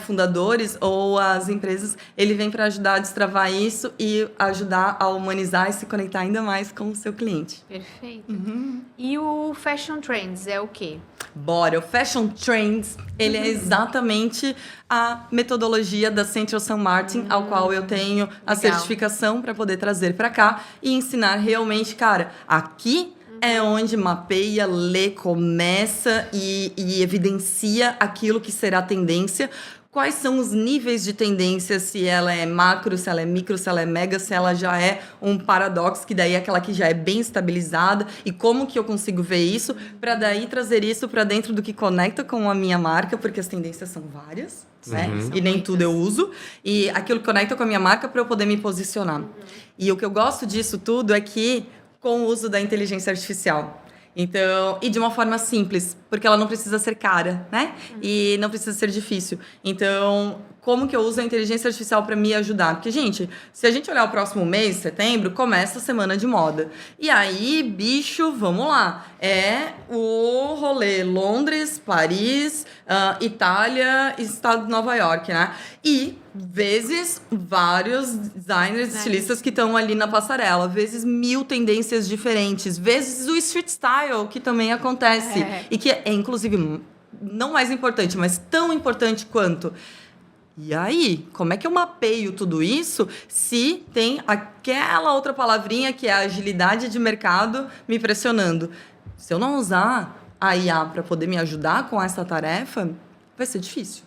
fundadores ou as empresas. Ele vem para ajudar a destravar isso e ajudar a humanizar e se conectar ainda mais com o seu cliente. Perfeito. E o Fashion Trends é o quê? Bora, o Fashion Trends, ele é exatamente a metodologia da Central Saint Martin, ao qual eu tenho a certificação para poder trazer para cá e ensinar realmente, cara, aqui é onde mapeia, lê, começa e evidencia aquilo que será tendência quais são os níveis de tendência, se ela é macro, se ela é micro, se ela é mega, se ela já é um paradoxo, que daí é aquela que já é bem estabilizada, e como que eu consigo ver isso, para daí trazer isso para dentro do que conecta com a minha marca, porque as tendências são várias, né? E nem tudo eu uso, e aquilo que conecta com a minha marca para eu poder me posicionar. E o que eu gosto disso tudo é que, com o uso da inteligência artificial, então, e de uma forma simples, porque ela não precisa ser cara, né? E não precisa ser difícil. Então, como que eu uso a inteligência artificial para me ajudar? Porque, gente, se a gente olhar o próximo mês, setembro, começa a semana de moda. E aí, bicho, vamos lá. É o rolê Londres, Paris, Itália e estado de Nova York, né? E vezes vários designers, estilistas que estão ali na passarela, vezes 1000 tendências diferentes, vezes o street style, que também acontece. E que é, inclusive, não mais importante, mas tão importante quanto. E aí, como é que eu mapeio tudo isso se tem aquela outra palavrinha que é a agilidade de mercado me pressionando? Se eu não usar a IA para poder me ajudar com essa tarefa, vai ser difícil.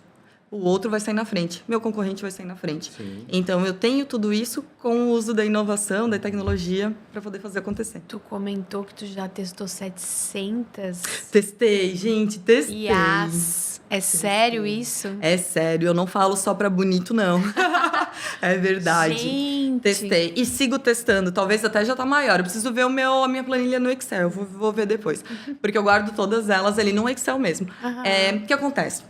O outro vai sair na frente, meu concorrente vai sair na frente. Sim. Então, eu tenho tudo isso com o uso da inovação, da tecnologia, para poder fazer acontecer. Tu comentou que tu já testou 700... Testei, gente, testei. IAs. É sério isso? É sério, eu não falo só para bonito, não. É verdade. Gente. Testei. E sigo testando, talvez até já tá maior. Eu preciso ver a minha planilha no Excel, eu vou ver depois. Porque eu guardo todas elas ali no Excel mesmo. O que acontece?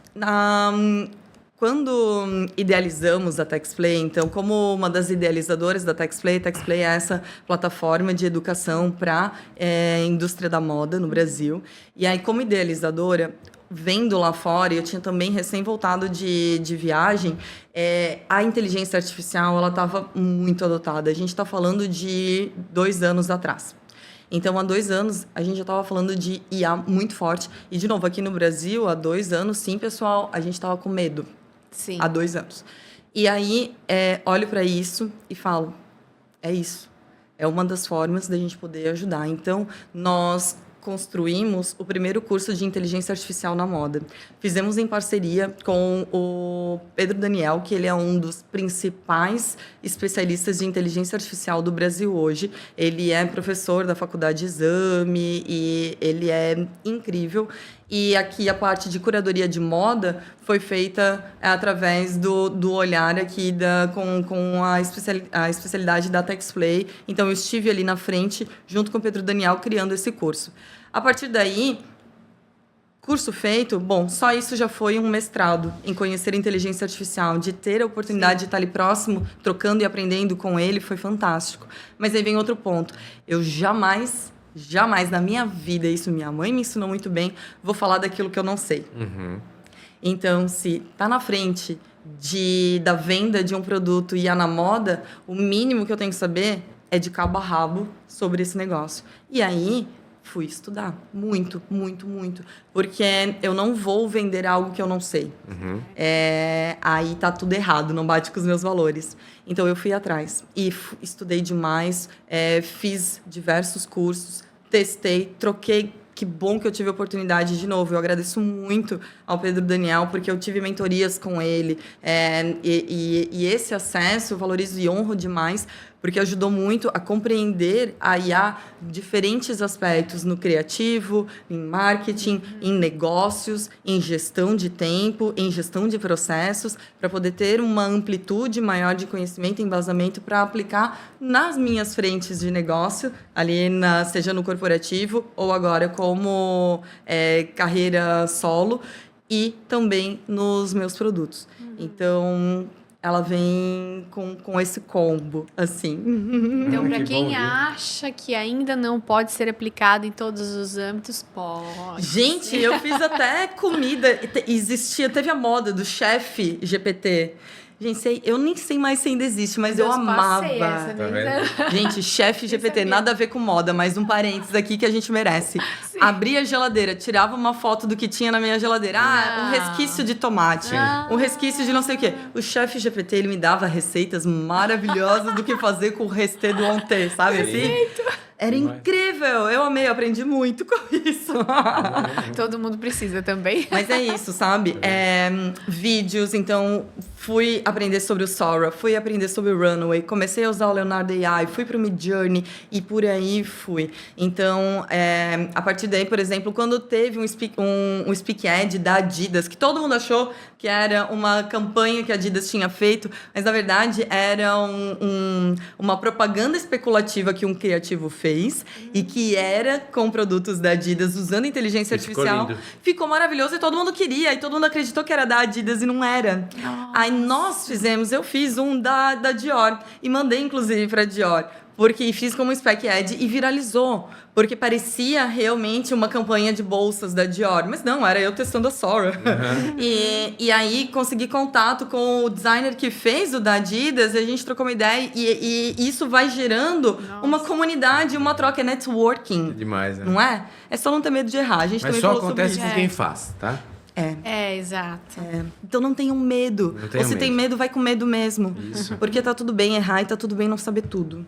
Quando idealizamos a TextPlay, então, como uma das idealizadoras da TextPlay é essa plataforma de educação para a indústria da moda no Brasil. E aí, como idealizadora, vendo lá fora, eu tinha também recém voltado de viagem, a inteligência artificial ela estava muito adotada. A gente está falando de 2 anos atrás. Então, há 2 anos, a gente já estava falando de IA muito forte. E, de novo, aqui no Brasil, há 2 anos, sim, pessoal, a gente estava com medo. Sim. Há 2 anos. E aí, olho para isso e falo, é isso. É uma das formas da gente poder ajudar. Então, nós construímos o primeiro curso de inteligência artificial na moda. Fizemos em parceria com o Pedro Daniel, que ele é um dos principais especialistas de inteligência artificial do Brasil hoje. Ele é professor da Faculdade Exame e ele é incrível. E aqui a parte de curadoria de moda foi feita através do olhar aqui com a especialidade da TextPlay. Então, eu estive ali na frente, junto com o Pedro Daniel, criando esse curso. A partir daí, curso feito, só isso já foi um mestrado em conhecer a inteligência artificial. De ter a oportunidade de estar ali próximo, trocando e aprendendo com ele, foi fantástico. Mas aí vem outro ponto. Eu jamais na minha vida, isso minha mãe me ensinou muito bem, vou falar daquilo que eu não sei. Então, se tá na frente da venda de um produto e na moda, o mínimo que eu tenho que saber é de cabo a rabo sobre esse negócio. E aí, fui estudar muito, muito, muito. Porque eu não vou vender algo que eu não sei. Aí tá tudo errado, não bate com os meus valores. Então, eu fui atrás e estudei demais, fiz diversos cursos, testei, troquei. Que bom que eu tive a oportunidade de novo. Eu agradeço muito ao Pedro Daniel, porque eu tive mentorias com ele. E esse acesso eu valorizo e honro demais, porque ajudou muito a compreender a IA diferentes aspectos no criativo, em marketing, em negócios, em gestão de tempo, em gestão de processos, para poder ter uma amplitude maior de conhecimento e embasamento para aplicar nas minhas frentes de negócio, ali seja no corporativo ou agora como carreira solo e também nos meus produtos. Então, ela vem com esse combo, assim. Então, para quem acha que ainda não pode ser aplicado em todos os âmbitos, pode. Gente, eu fiz até comida. Teve a moda do chefe GPT. Gente, eu nem sei mais se ainda existe, mas eu amava. Gente, chefe GPT, nada a ver com moda, mas um parênteses aqui que a gente merece. Sim. Abria a geladeira, tirava uma foto do que tinha na minha geladeira. Um resquício de tomate, um resquício de não sei o quê. O chefe GPT, ele me dava receitas maravilhosas do que fazer com o resté do ontem, sabe assim? Era Demais. incrível! Eu amei, eu aprendi muito com isso. Todo mundo precisa também. Mas é isso, sabe? Vídeos, então fui aprender sobre o Sora, fui aprender sobre o Runway, comecei a usar o Leonardo AI, fui para o Midjourney e por aí fui. Então, a partir daí, por exemplo, quando teve um Speak Ad da Adidas, que todo mundo achou que era uma campanha que a Adidas tinha feito, mas na verdade era uma propaganda especulativa que um criativo fez e que era com produtos da Adidas usando inteligência E ficou artificial. lindo. Ficou maravilhoso e todo mundo queria, e todo mundo acreditou que era da Adidas e não era. Aí eu fiz um da Dior e mandei inclusive para Dior, porque fiz como spec ad e viralizou, porque parecia realmente uma campanha de bolsas da Dior, mas não, era eu testando a Sora. E aí consegui contato com o designer que fez o da Adidas, e a gente trocou uma ideia e isso vai gerando uma comunidade, uma troca, é networking. Demais, né? Não é? É só não ter medo de errar. A gente Mas também só falou sobre acontece isso. com quem faz, tá? Exato. Então não tenham medo. Não tenham Ou se tem medo. medo, vai com medo mesmo. Isso. Porque tá tudo bem errar e tá tudo bem não saber tudo.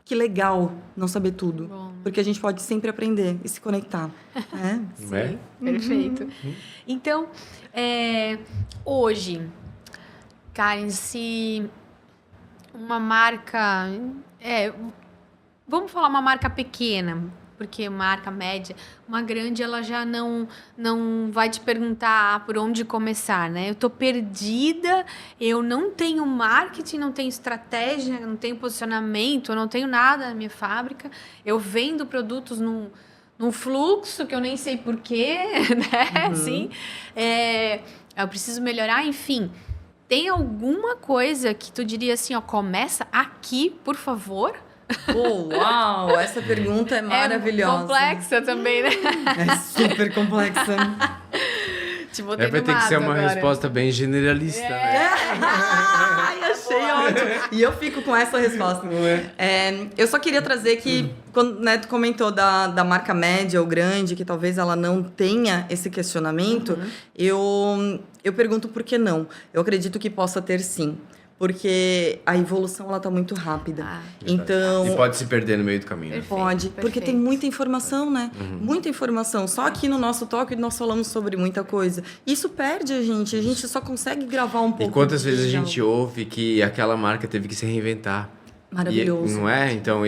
Que legal não saber tudo. Bom. Porque a gente pode sempre aprender e se conectar. Né? Não é? Perfeito. Então, hoje, Karen, se uma marca... vamos falar uma marca pequena, porque marca média, uma grande, ela já não vai te perguntar por onde começar, né? Eu tô perdida, eu não tenho marketing, não tenho estratégia, não tenho posicionamento, eu não tenho nada na minha fábrica, eu vendo produtos num fluxo que eu nem sei porquê, né? Assim, eu preciso melhorar, enfim. Tem alguma coisa que tu diria assim, ó, começa aqui, por favor? Oh, uau! Essa pergunta é maravilhosa. É complexa também, né? É super complexa. Te botei Vai no ter que ser mato uma agora. resposta bem generalista, né? Ai, achei ótimo. E eu fico com essa resposta. Eu só queria trazer que, quando tu comentou da marca média ou grande, que talvez ela não tenha esse questionamento, eu pergunto por que não. Eu acredito que possa ter sim. Porque a evolução ela tá muito rápida. Então, E pode se perder no meio do caminho. Né? Perfeito, pode, porque perfeito. tem muita informação, né? Muita informação. Só aqui no nosso toque nós falamos sobre muita coisa. Isso perde a gente só consegue gravar um pouco. E quantas vezes a de gente algo. ouve que aquela marca teve que se reinventar? Maravilhoso. Não é? Então,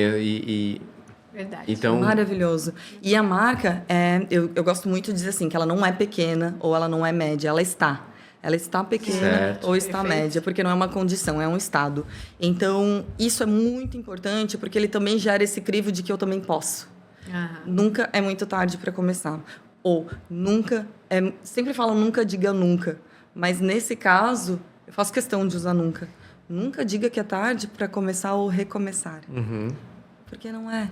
Verdade. então Maravilhoso. E a marca, eu gosto muito de dizer assim, que ela não é pequena ou ela não é média, ela está. Ela está pequena Certo. ou está Perfeito. média, porque não é uma condição, é um estado. Então, isso é muito importante, porque ele também gera esse crivo de que eu também posso. Nunca é muito tarde para começar. Ou nunca... sempre falam nunca diga nunca. Mas nesse caso, eu faço questão de usar nunca. Nunca diga que é tarde para começar ou recomeçar. Porque não é.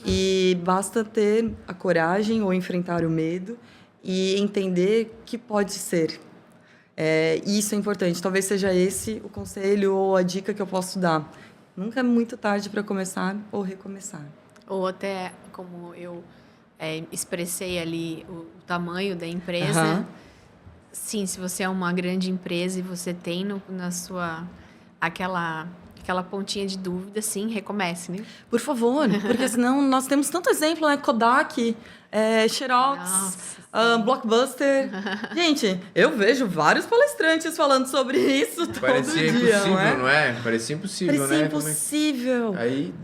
E basta ter a coragem ou enfrentar o medo e entender que pode ser. Isso é importante. Talvez seja esse o conselho ou a dica que eu posso dar. Nunca é muito tarde para começar ou recomeçar. Ou até, como eu expressei ali o tamanho da empresa. Sim, se você é uma grande empresa e você tem na sua... aquela pontinha de dúvida, sim, recomece, né? Por favor, porque senão nós temos tanto exemplo, né? Kodak, Xerox, Blockbuster. Gente, eu vejo vários palestrantes falando sobre isso todo parecia dia, impossível, não é? Parecia impossível, Parecia né? impossível.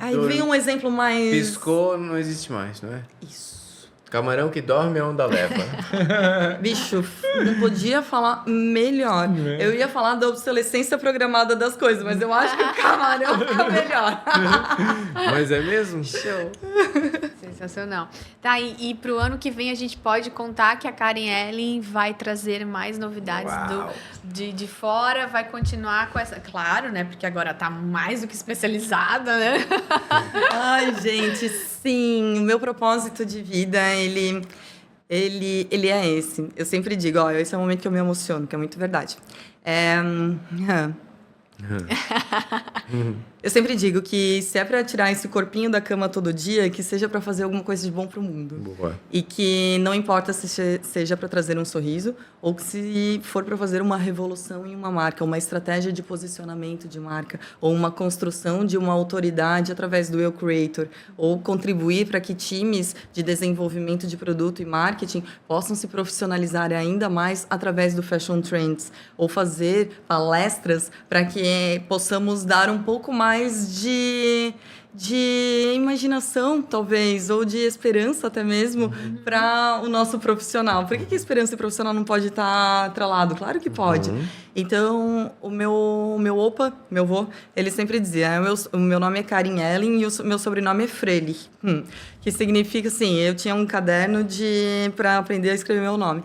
Aí vem um exemplo mais... piscou, não existe mais, não é? Isso. Camarão que dorme, a onda leva. Bicho, não podia falar melhor. Eu ia falar da obsolescência programada das coisas, mas eu acho que o camarão fica melhor. Mas é mesmo? Show. Sensacional. Tá, e pro ano que vem a gente pode contar que a Karen Ellen vai trazer mais novidades de fora, vai continuar com essa... Claro, né? Porque agora tá mais do que especializada, né? Ai, gente, sim. O meu propósito de vida, ele é esse. Eu sempre digo, esse é o momento que eu me emociono, que é muito verdade. Eu sempre digo que se é para tirar esse corpinho da cama todo dia, que seja para fazer alguma coisa de bom para o mundo. Boa. E que não importa se seja para trazer um sorriso ou que se for para fazer uma revolução em uma marca, uma estratégia de posicionamento de marca ou uma construção de uma autoridade através do Eu Creator ou contribuir para que times de desenvolvimento de produto e marketing possam se profissionalizar ainda mais através do Fashion Trends ou fazer palestras para que possamos dar um pouco mais de imaginação, talvez, ou de esperança até mesmo, para o nosso profissional. Por que esperança e profissional não pode estar atrelado? Claro que pode. Então, o meu opa, meu avô, ele sempre dizia, o meu nome é Karin Ellen e o meu sobrenome é Freilich, que significa, assim, eu tinha um caderno para aprender a escrever meu nome.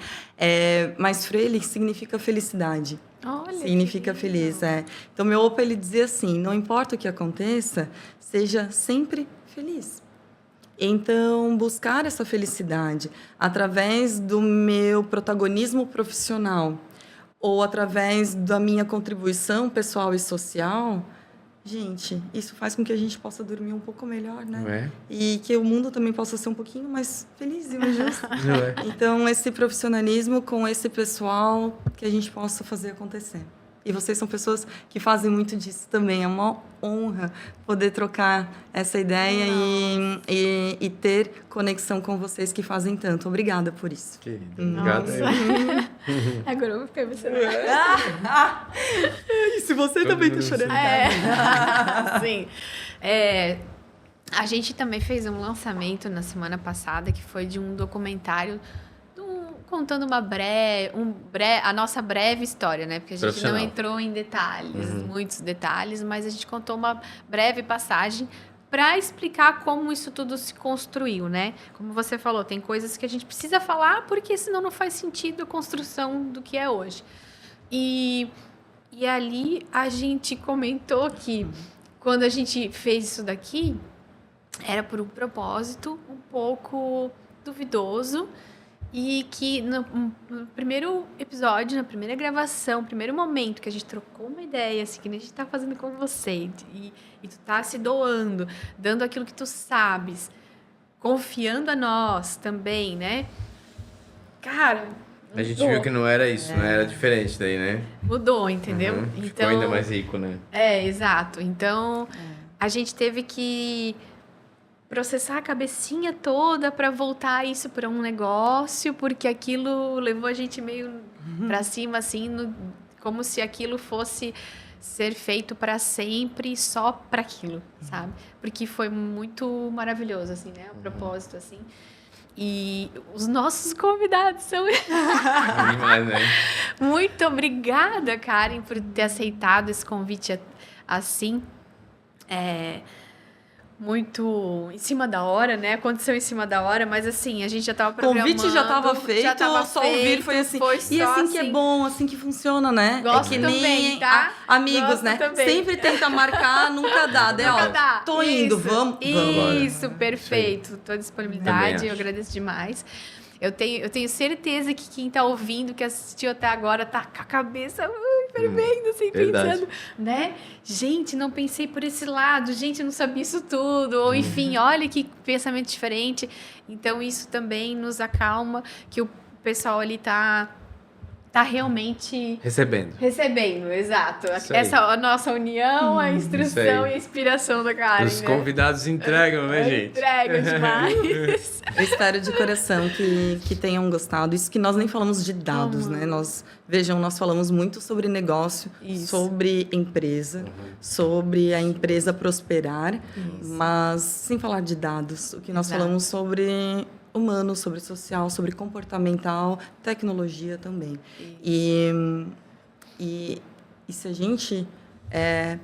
Mas Freilich significa felicidade. Olha, Significa feliz, Então, meu opa, ele dizia assim, não importa o que aconteça, seja sempre feliz. Então, buscar essa felicidade através do meu protagonismo profissional ou através da minha contribuição pessoal e social, gente, isso faz com que a gente possa dormir um pouco melhor, né? Não é? E que o mundo também possa ser um pouquinho mais feliz e mais justo. Não é? Então, esse profissionalismo com esse pessoal que a gente possa fazer acontecer. E vocês são pessoas que fazem muito disso também. É uma honra poder trocar essa ideia e ter conexão com vocês que fazem tanto. Obrigada por isso. Querido, obrigado. Agora eu vou ficar emocionada. E se você também está chorando. Sim. A gente também fez um lançamento na semana passada que foi de um documentário contando a nossa breve história, né? Porque a gente não entrou em detalhes, muitos detalhes, mas a gente contou uma breve passagem para explicar como isso tudo se construiu, né? Como você falou, tem coisas que a gente precisa falar porque senão não faz sentido a construção do que é hoje. E ali a gente comentou que quando a gente fez isso daqui, era por um propósito um pouco duvidoso e que no primeiro episódio, na primeira gravação, no primeiro momento que a gente trocou uma ideia, assim, que a gente tá fazendo com você e tu tá se doando, dando aquilo que tu sabes, confiando a nós também, né? Cara, a gente viu que não era isso, né? Era diferente daí, né? Mudou, entendeu? Então, ficou ainda mais rico, né? Exato. Então, a gente teve que processar a cabecinha toda para voltar isso para um negócio, porque aquilo levou a gente meio para cima, assim, como se aquilo fosse ser feito para sempre, só para aquilo, sabe? Porque foi muito maravilhoso, assim, né? O propósito, assim. E os nossos convidados são... Demais, né? Muito obrigada, Karen, por ter aceitado esse convite assim. Muito em cima da hora, né? Aconteceu em cima da hora, mas assim, a gente já estava programando. O convite já estava feito, só ouvir foi assim. E assim que é bom, assim que funciona, né? Gosto que também, nem tá? amigos, Gosto né? também. Sempre tenta marcar, nunca dá. Nunca dá. Tô indo, vamos. Isso, perfeito. Tua disponibilidade, eu agradeço demais. Eu tenho certeza que quem está ouvindo, que assistiu até agora, tá com a cabeça fervendo, assim, pensando, né? Gente, não pensei por esse lado, gente, não sabia isso tudo, ou enfim, olha que pensamento diferente. Então, isso também nos acalma, que o pessoal ali tá realmente... Recebendo, exato. Essa a nossa união, a instrução e a inspiração da Karen. Os convidados entregam, né, gente? Entregam demais. Eu espero de coração que tenham gostado. Isso que nós nem falamos de dados, né? Nós falamos muito sobre negócio, sobre empresa, sobre a empresa prosperar, mas sem falar de dados. O que nós falamos sobre humano, sobre social, sobre comportamental, tecnologia também. E se a gente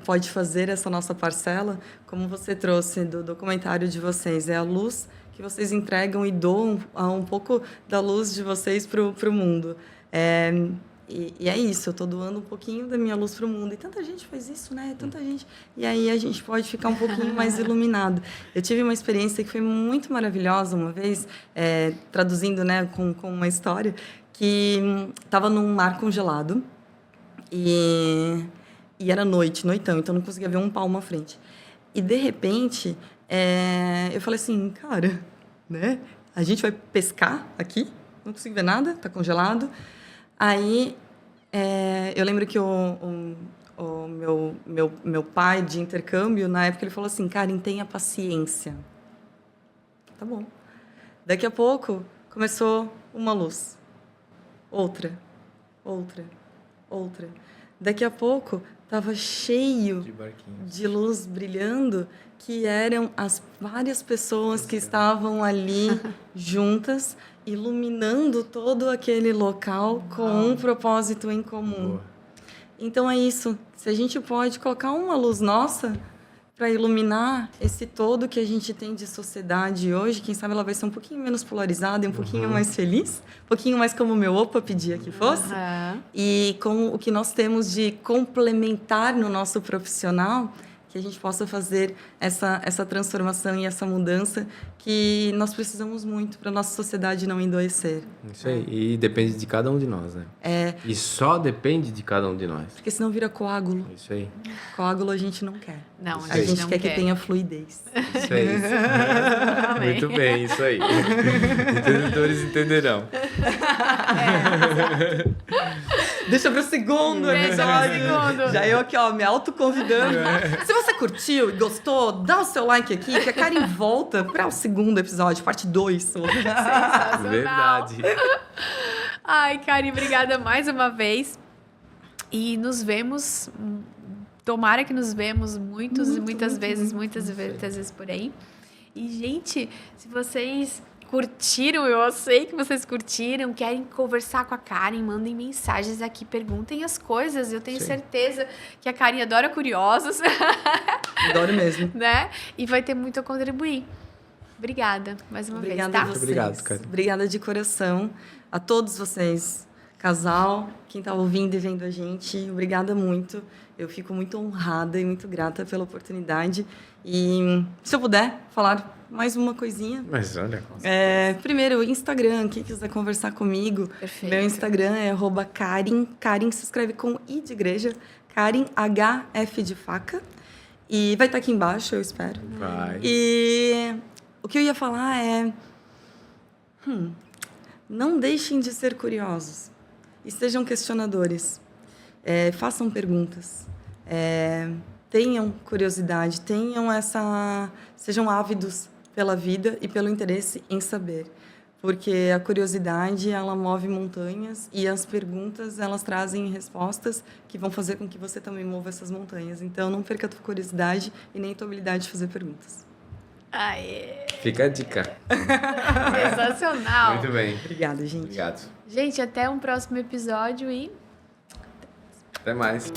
pode fazer essa nossa parcela, como você trouxe do documentário de vocês, é a luz que vocês entregam e doam um pouco da luz de vocês para o mundo. E é isso, eu estou doando um pouquinho da minha luz para o mundo. E tanta gente faz isso, né? Tanta gente. E aí a gente pode ficar um pouquinho mais iluminado. Eu tive uma experiência que foi muito maravilhosa uma vez, traduzindo, né, com uma história, que estava num mar congelado. E E era noitão, então não conseguia ver um palmo à frente. E, de repente, eu falei assim, cara, né? A gente vai pescar aqui? Não consigo ver nada, tá congelado. Aí, eu lembro que o meu pai de intercâmbio, na época, ele falou assim, Karen, tenha paciência. Tá bom. Daqui a pouco, começou uma luz. Outra. Daqui a pouco, estava cheio de luz brilhando, que eram as várias pessoas que estavam ali juntas, iluminando todo aquele local com um propósito em comum. Boa. Então é isso. Se a gente pode colocar uma luz nossa para iluminar esse todo que a gente tem de sociedade hoje, quem sabe ela vai ser um pouquinho menos polarizada e um pouquinho mais feliz, um pouquinho mais como o meu opa pedia que fosse, e com o que nós temos de complementar no nosso profissional, que a gente possa fazer essa transformação e essa mudança que nós precisamos muito para a nossa sociedade não endoecer. Isso aí. E depende de cada um de nós, né? E só depende de cada um de nós. Porque senão vira coágulo. Isso aí. Coágulo a gente não quer. Não, A gente não quer que tenha fluidez. Isso aí. Muito bem, isso aí. Entendedores entenderão. Deixa pro segundo episódio. Já eu aqui, ó, me autoconvidando. Se você curtiu e gostou, dá o seu like aqui, que a Karen volta para o segundo episódio, parte 2. Sensacional. Verdade. Ai, Karen, obrigada mais uma vez. E nos vemos. Tomara que nos vemos muitas vezes por aí. E, gente, se vocês curtiram, eu sei que vocês curtiram, querem conversar com a Karen, mandem mensagens aqui, perguntem as coisas. Eu tenho certeza que a Karen adora curiosos. Adoro mesmo. Né? E vai ter muito a contribuir. Obrigada mais uma vez, tá? Muito obrigado, Karen. Obrigada de coração a todos vocês, casal, quem está ouvindo e vendo a gente. Obrigada muito. Eu fico muito honrada e muito grata pela oportunidade. E se eu puder falar mais uma coisinha. Mas olha. Primeiro, o Instagram, quem quiser conversar comigo. Perfeito. Meu Instagram é @Karen. Karen se escreve com I de igreja. Karen, HF de faca. E vai estar aqui embaixo, eu espero. Vai. E o que eu ia falar é... não deixem de ser curiosos. E sejam questionadores. Façam perguntas. Tenham curiosidade. Sejam ávidos pela vida e pelo interesse em saber. Porque a curiosidade, ela move montanhas e as perguntas, elas trazem respostas que vão fazer com que você também mova essas montanhas. Então, não perca a tua curiosidade e nem a tua habilidade de fazer perguntas. Aê! Fica a dica. Sensacional! Muito bem. Obrigada, gente. Obrigado. Gente, até um próximo episódio e... Até mais.